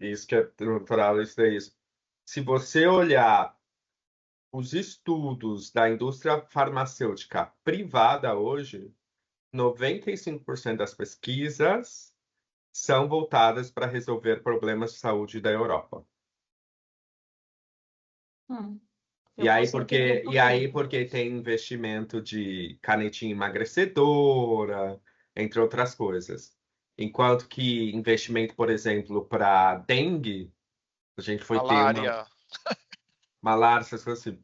isso que é doutoral, isso é isso. Se você olhar os estudos da indústria farmacêutica privada hoje, 95% das pesquisas são voltadas para resolver problemas de saúde da Europa. eu posso entender por E quê. aí porque tem investimento de canetinha emagrecedora, entre outras coisas. Enquanto que investimento, por exemplo, para dengue, a gente foi ter uma Malária. malária, essas coisas assim,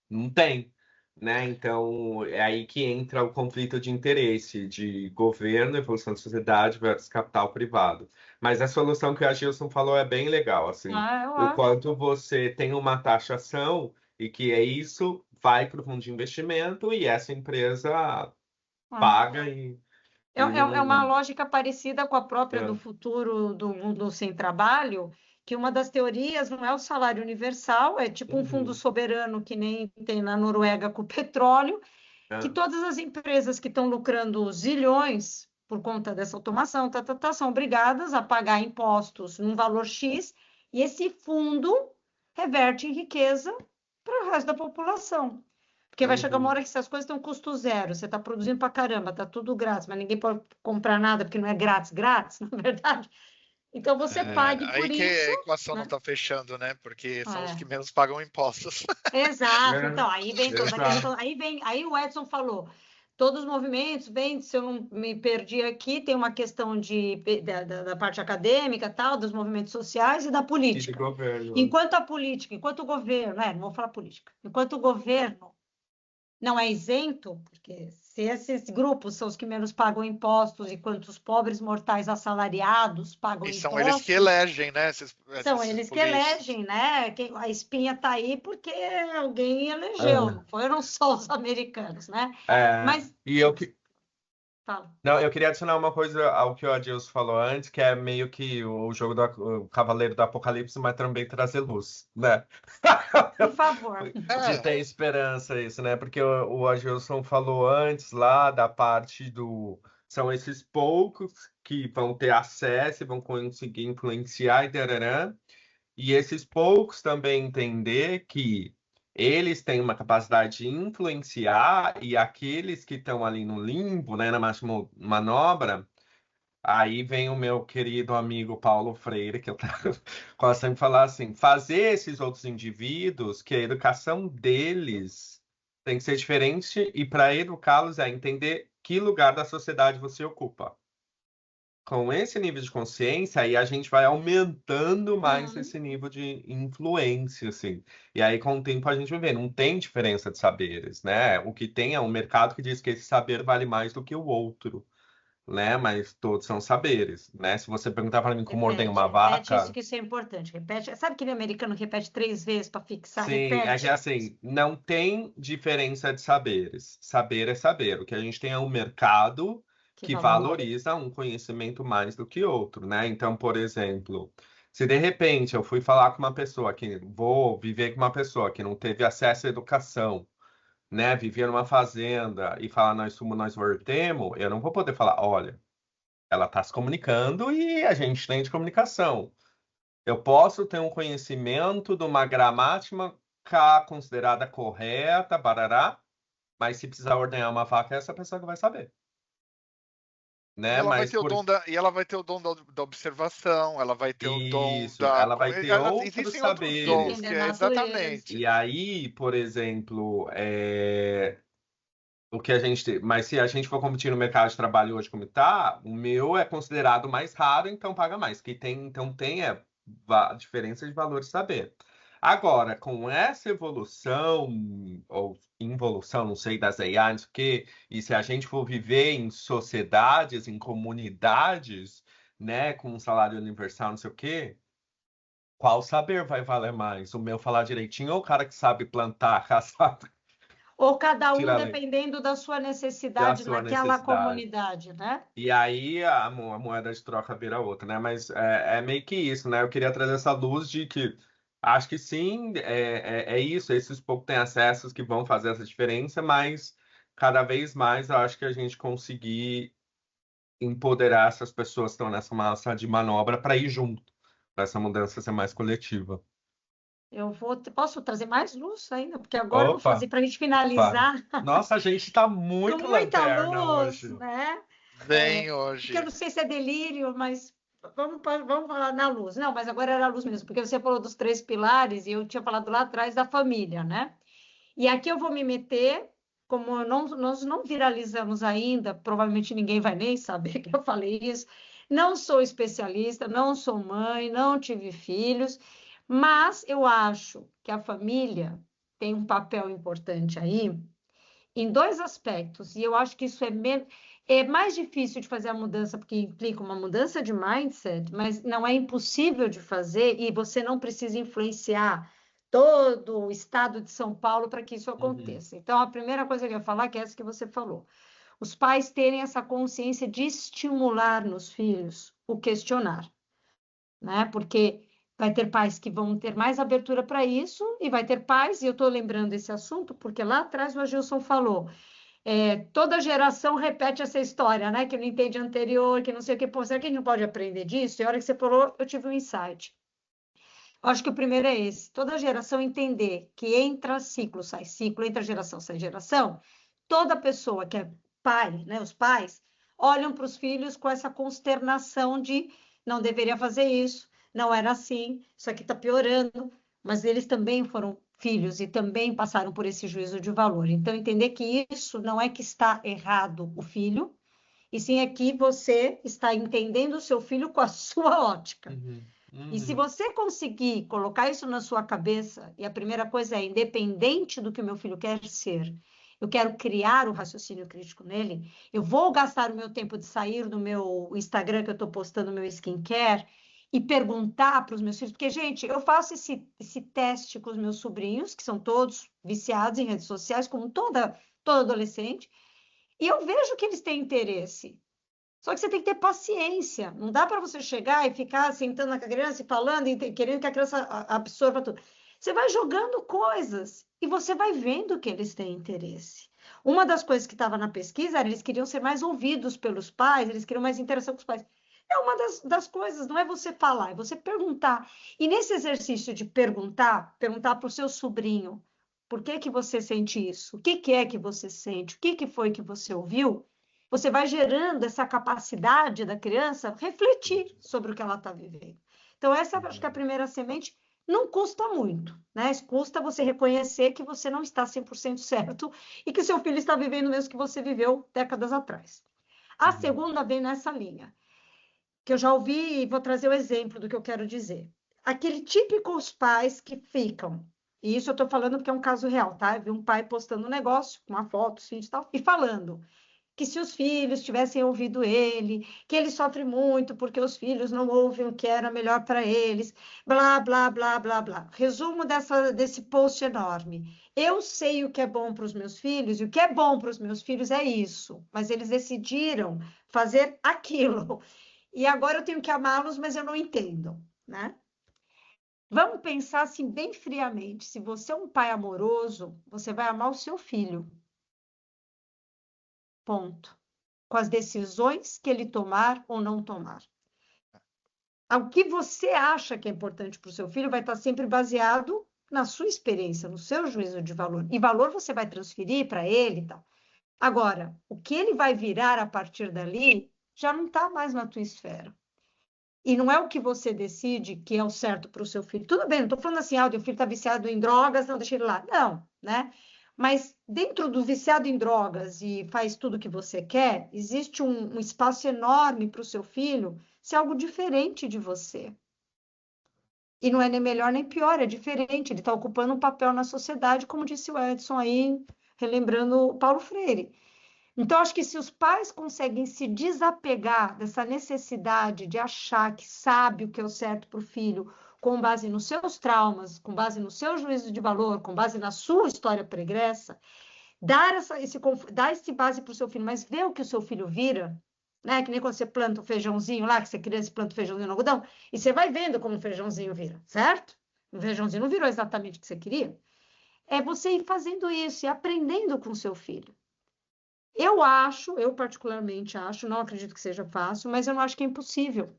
não tem, né? Então, é aí que entra o conflito de interesse de governo, evolução da sociedade versus capital privado. Mas a solução que a Gilson falou é bem legal, assim, Eu o acho. quanto você tem uma taxação e que é isso, vai para o fundo de investimento e essa empresa É. paga É, e é uma não... lógica parecida com a própria do É. futuro do mundo sem trabalho, que uma das teorias não é o salário universal, é tipo um fundo Uhum. soberano que nem tem na Noruega com o petróleo, que É. todas as empresas que estão lucrando zilhões por conta dessa automação, são obrigadas a pagar impostos num valor X, e esse fundo reverte em riqueza para o resto da população. Porque vai chegar uma Uhum. hora que essas coisas têm um custo zero, você está produzindo para caramba, está tudo grátis, mas ninguém pode comprar nada porque não é grátis, grátis, na verdade. Então você Uhum. pague por Aí que a isso, equação não né? está fechando, né? Porque são os que É. menos pagam impostos. Exato. Então, aí vem É. toda a questão. Exato. Aí o Edson falou, todos os movimentos, vem, se eu não me perdi aqui, tem uma questão da parte acadêmica, tal, dos movimentos sociais e da E de política. governo. Enquanto a política, enquanto o governo, não vou falar política, enquanto o governo não é isento, porque se esses grupos são os que menos pagam impostos, enquanto os pobres mortais assalariados pagam E são eles que impostos, elegem, né? são Esses eles que políticos. elegem, né? A espinha está aí porque alguém elegeu, É. não foram só os americanos, né? É, Mas, e eu, fala. não, eu queria adicionar uma coisa ao que o Adilson falou antes, que é meio que o jogo do o Cavaleiro do Apocalipse, mas também trazer luz, né? Por favor. De É, ter esperança isso, né? Porque o Adilson falou antes lá da parte do... São esses poucos que vão ter acesso e vão conseguir influenciar e tarará. E esses poucos também entender que eles têm uma capacidade de influenciar e aqueles que estão ali no limbo, né, na máxima manobra, aí vem o meu querido amigo Paulo Freire, que eu gosto sempre de falar assim, fazer esses outros indivíduos que a educação deles tem que ser diferente e para educá-los é entender que lugar da sociedade você ocupa. Com esse nível de consciência, aí a gente vai aumentando mais Hum, esse nível de influência, assim. E aí, com o tempo, a gente vai ver, não tem diferença de saberes, né? O que tem é um mercado que diz que esse saber vale mais do que o outro, né? Mas todos são saberes, né? Se você perguntar para mim como ordenhar uma repete isso vaca, que isso é importante. Repete. Sabe aquele americano que repete 3 vezes para fixar? sim, é que Repete. assim, não tem diferença de saberes. Saber é saber. O que a gente tem é um mercado Que que valoriza. valoriza um conhecimento mais do que outro, né? Então, por exemplo, se de repente eu fui falar com uma pessoa que vou viver com uma pessoa que não teve acesso à educação, né? Vivia numa fazenda e falar nós somos, nós vertemos, eu não vou poder falar, olha, ela está se comunicando e a gente tem de comunicação. Eu posso ter um conhecimento de uma gramática considerada correta, barará, mas se precisar ordenhar uma vaca, é essa pessoa que vai saber, e né? ela vai Mas ter o por dom da observação, ela vai ter o dom isso, ela vai ter outros existem outros saberes. dons Entender que a é natureza. exatamente. E aí, por exemplo, o que a gente tem, mas se a gente for competir no mercado de trabalho hoje como está, o meu é considerado mais raro, então paga mais. Que tem, então tem diferença de valor de saber. Agora, com essa evolução ou involução, não sei, das AI, não sei o quê, e se a gente for viver em sociedades, em comunidades, né, com um salário universal, não sei o quê, qual saber vai valer mais? O meu falar direitinho ou o cara que sabe plantar, caçar, Ou cada um tirar leite dependendo da sua da necessidade sua naquela necessidade? comunidade, né? E aí a moeda de troca vira outra, né? Mas é meio que isso, né? Eu queria trazer essa luz de que acho que sim, é isso, esses poucos têm acessos que vão fazer essa diferença, mas cada vez mais eu acho que a gente conseguir empoderar essas pessoas que estão nessa massa de manobra para ir junto, para essa mudança ser mais coletiva. Posso trazer mais luz ainda? Porque agora eu vou Opa, fazer para a gente vai. finalizar Nossa, a gente está com muito muita lanterna luz, hoje. né? Vem Porque eu hoje. não sei se é delírio, mas vamos falar na luz. Não, mas agora era a luz mesmo, porque você falou dos 3 pilares e eu tinha falado lá atrás da família, né? E aqui eu vou me meter, como nós não viralizamos ainda, provavelmente ninguém vai nem saber que eu falei isso. Não sou especialista, não sou mãe, não tive filhos, mas eu acho que a família tem um papel importante aí em 2 aspectos, e eu acho que isso é mais difícil de fazer a mudança, porque implica uma mudança de mindset, mas não é impossível de fazer, e você não precisa influenciar todo o estado de São Paulo para que isso Uhum. aconteça. Então, a primeira coisa que eu ia falar, que é essa que você falou, os pais terem essa consciência de estimular nos filhos o questionar, né? Porque vai ter pais que vão ter mais abertura para isso, e vai ter pais, e eu estou lembrando esse assunto, porque lá atrás o Agilson falou, toda geração repete essa história, né? Que não entende anterior, que não sei o que. Pô, será que a gente não pode aprender disso? E a hora que você falou, eu tive um insight. Eu acho que o primeiro é esse: toda geração entender que entra ciclo, sai ciclo, entra geração, sai geração. Toda pessoa que é pai, né? Os pais olham para os filhos com essa consternação de não deveria fazer isso, não era assim, isso aqui está piorando, mas eles também foram filhos e também passaram por esse juízo de valor. Então, entender que isso não é que está errado o filho, e sim é que você está entendendo o seu filho com a sua ótica. Uhum. E se Uhum. você conseguir colocar isso na sua cabeça, e a primeira coisa é, independente do que o meu filho quer ser, eu quero criar o raciocínio crítico nele, eu vou gastar o meu tempo de sair do meu Instagram, que eu estou postando meu skincare, e perguntar para os meus filhos, porque, gente, eu faço esse teste com os meus sobrinhos, que são todos viciados em redes sociais, como toda adolescente, e eu vejo que eles têm interesse. Só que você tem que ter paciência. Não dá para você chegar e ficar sentando com a criança e falando e querendo que a criança absorva tudo. Você vai jogando coisas e você vai vendo que eles têm interesse. Uma das coisas que estava na pesquisa era eles queriam ser mais ouvidos pelos pais, eles queriam mais interação com os pais. É uma das coisas, não é você falar, é você perguntar. E nesse exercício de perguntar para o seu sobrinho, por que que você sente isso? O que que é que você sente? O que que foi que você ouviu? Você vai gerando essa capacidade da criança refletir sobre o que ela está vivendo. Então, essa acho que é a primeira semente. Não custa muito, né? Custa você reconhecer que você não está 100% certo e que seu filho está vivendo o mesmo que você viveu décadas atrás. A segunda vem nessa linha, que eu já ouvi e vou trazer o exemplo do que eu quero dizer. Aquele típicos pais que ficam, e isso eu estou falando porque é um caso real, tá? Eu vi um pai postando um negócio, com uma foto, os filhos e tal, e falando que se os filhos tivessem ouvido ele, que ele sofre muito porque os filhos não ouvem o que era melhor para eles, blá, blá, blá, blá, blá. Resumo desse post enorme. Eu sei o que é bom para os meus filhos, e o que é bom para os meus filhos é isso, mas eles decidiram fazer aquilo. E agora eu tenho que amá-los, mas eu não entendo, né? Vamos pensar assim bem friamente. Se você é um pai amoroso, você vai amar o seu filho. Ponto. Com as decisões que ele tomar ou não tomar. O que você acha que é importante para o seu filho vai estar sempre baseado na sua experiência, no seu juízo de valor. E valor você vai transferir para ele e tal. Agora, o que ele vai virar a partir dali já não está mais na tua esfera. E não é o que você decide que é o certo para o seu filho. Tudo bem, não estou falando assim, o teu filho está viciado em drogas, não deixa ele lá. Não, né? Mas dentro do viciado em drogas e faz tudo o que você quer, existe um espaço enorme para o seu filho ser algo diferente de você. E não é nem melhor nem pior, é diferente. Ele está ocupando um papel na sociedade, como disse o Edson aí, relembrando o Paulo Freire. Então, acho que se os pais conseguem se desapegar dessa necessidade de achar que sabe o que é o certo para o filho, com base nos seus traumas, com base no seu juízo de valor, com base na sua história pregressa, dar esse base para o seu filho, mas ver o que o seu filho vira, né? Que nem quando você planta o feijãozinho lá, que você criança planta o feijãozinho no algodão, e você vai vendo como o feijãozinho vira, certo? O feijãozinho não virou exatamente o que você queria. É você ir fazendo isso e aprendendo com o seu filho. Eu particularmente acho, não acredito que seja fácil, mas eu não acho que é impossível.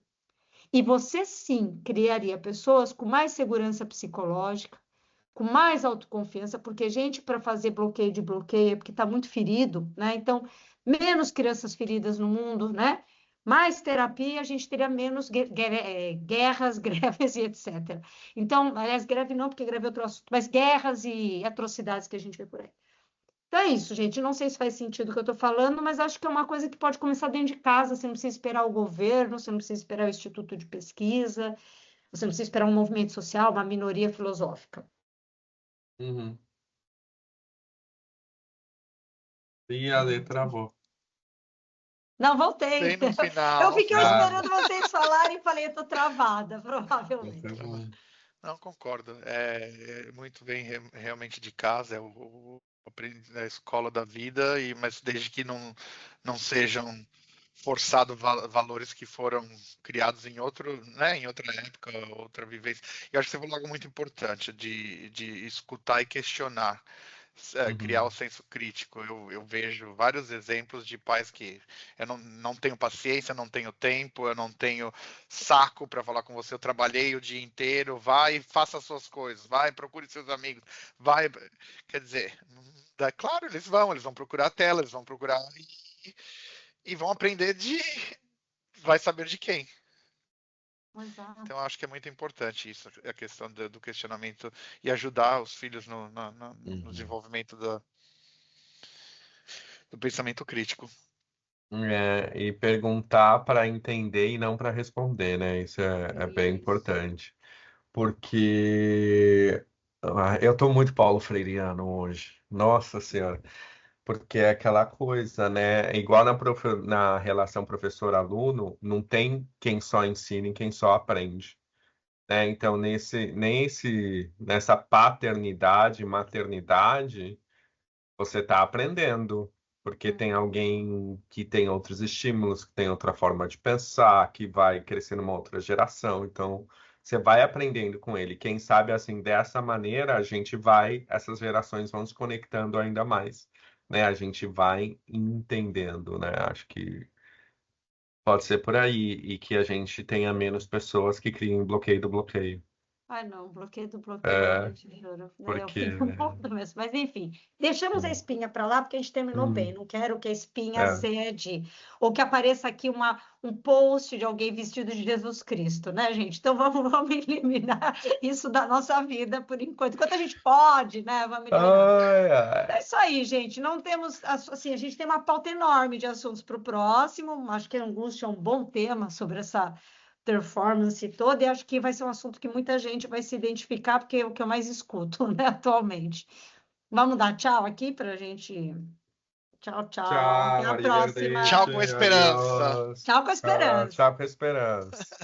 E você sim criaria pessoas com mais segurança psicológica, com mais autoconfiança, porque gente para fazer bloqueio de bloqueio é porque está muito ferido, né? Então, menos crianças feridas no mundo, né? Mais terapia, a gente teria menos guerras, greves e etc. Então, aliás, greve não, porque greve é outro assunto, mas guerras e atrocidades que a gente vê por aí. Então é isso, gente. Não sei se faz sentido o que eu estou falando, mas acho que é uma coisa que pode começar dentro de casa. Você não precisa esperar o governo, você não precisa esperar o instituto de pesquisa, você não precisa esperar um movimento social, uma minoria filosófica. Uhum. E a letra travou. Não, voltei. Bem no Eu final. fiquei Ah. esperando vocês falarem e falei, eu estou travada, provavelmente. Então, Não, concordo. É muito bem realmente de casa, é a escola da vida, mas desde que não sejam forçados valores que foram criados em em outra época, outra vivência. Eu acho que você falou algo muito importante, de escutar e questionar. Criar o senso crítico. Eu vejo vários exemplos de pais que eu não tenho paciência, não tenho tempo, eu não tenho saco para falar com você, eu trabalhei o dia inteiro, vai, faça as suas coisas, vai, procure seus amigos, vai. Quer dizer, claro, eles vão procurar a tela, eles vão procurar e vão aprender vai saber de quem. Exato. Então, eu acho que é muito importante isso, a questão do questionamento e ajudar os filhos no desenvolvimento do pensamento crítico. e perguntar para entender e não para responder, né? Isso é bem Isso. importante. Porque eu tô muito Paulo Freireano hoje. Nossa Senhora. Porque é aquela coisa, né? Igual na relação professor-aluno, não tem quem só ensina e quem só aprende. Né? Então, nessa paternidade, maternidade, você está aprendendo, porque tem alguém que tem outros estímulos, que tem outra forma de pensar, que vai crescer numa outra geração. Então, você vai aprendendo com ele. Quem sabe, assim, dessa maneira, essas gerações vão se conectando ainda mais, né? A gente vai entendendo, né? Acho que pode ser por aí, e que a gente tenha menos pessoas que criem bloqueio do bloqueio. Ai, não, bloqueio do bloqueio, É, gente, juro. Eu porque... fico um pouco mesmo. Mas, enfim, deixamos a espinha para lá, porque a gente terminou bem. Não quero que a espinha É. cede, ou que apareça aqui um post de alguém vestido de Jesus Cristo, né, gente? Então, vamos eliminar isso da nossa vida por enquanto. Enquanto a gente pode, né? Vamos eliminar. Ai, ai. É isso aí, gente. Não temos, assim, a gente tem uma pauta enorme de assuntos para o próximo. Acho que a angústia é um bom tema sobre essa performance toda, e acho que vai ser um assunto que muita gente vai se identificar, porque é o que eu mais escuto, né, atualmente. Vamos dar tchau aqui para a gente. Tchau, tchau. Tchau, Até a Maria próxima. Tchau Gerdete, com esperança. adiós. Tchau com esperança. Tchau com esperança.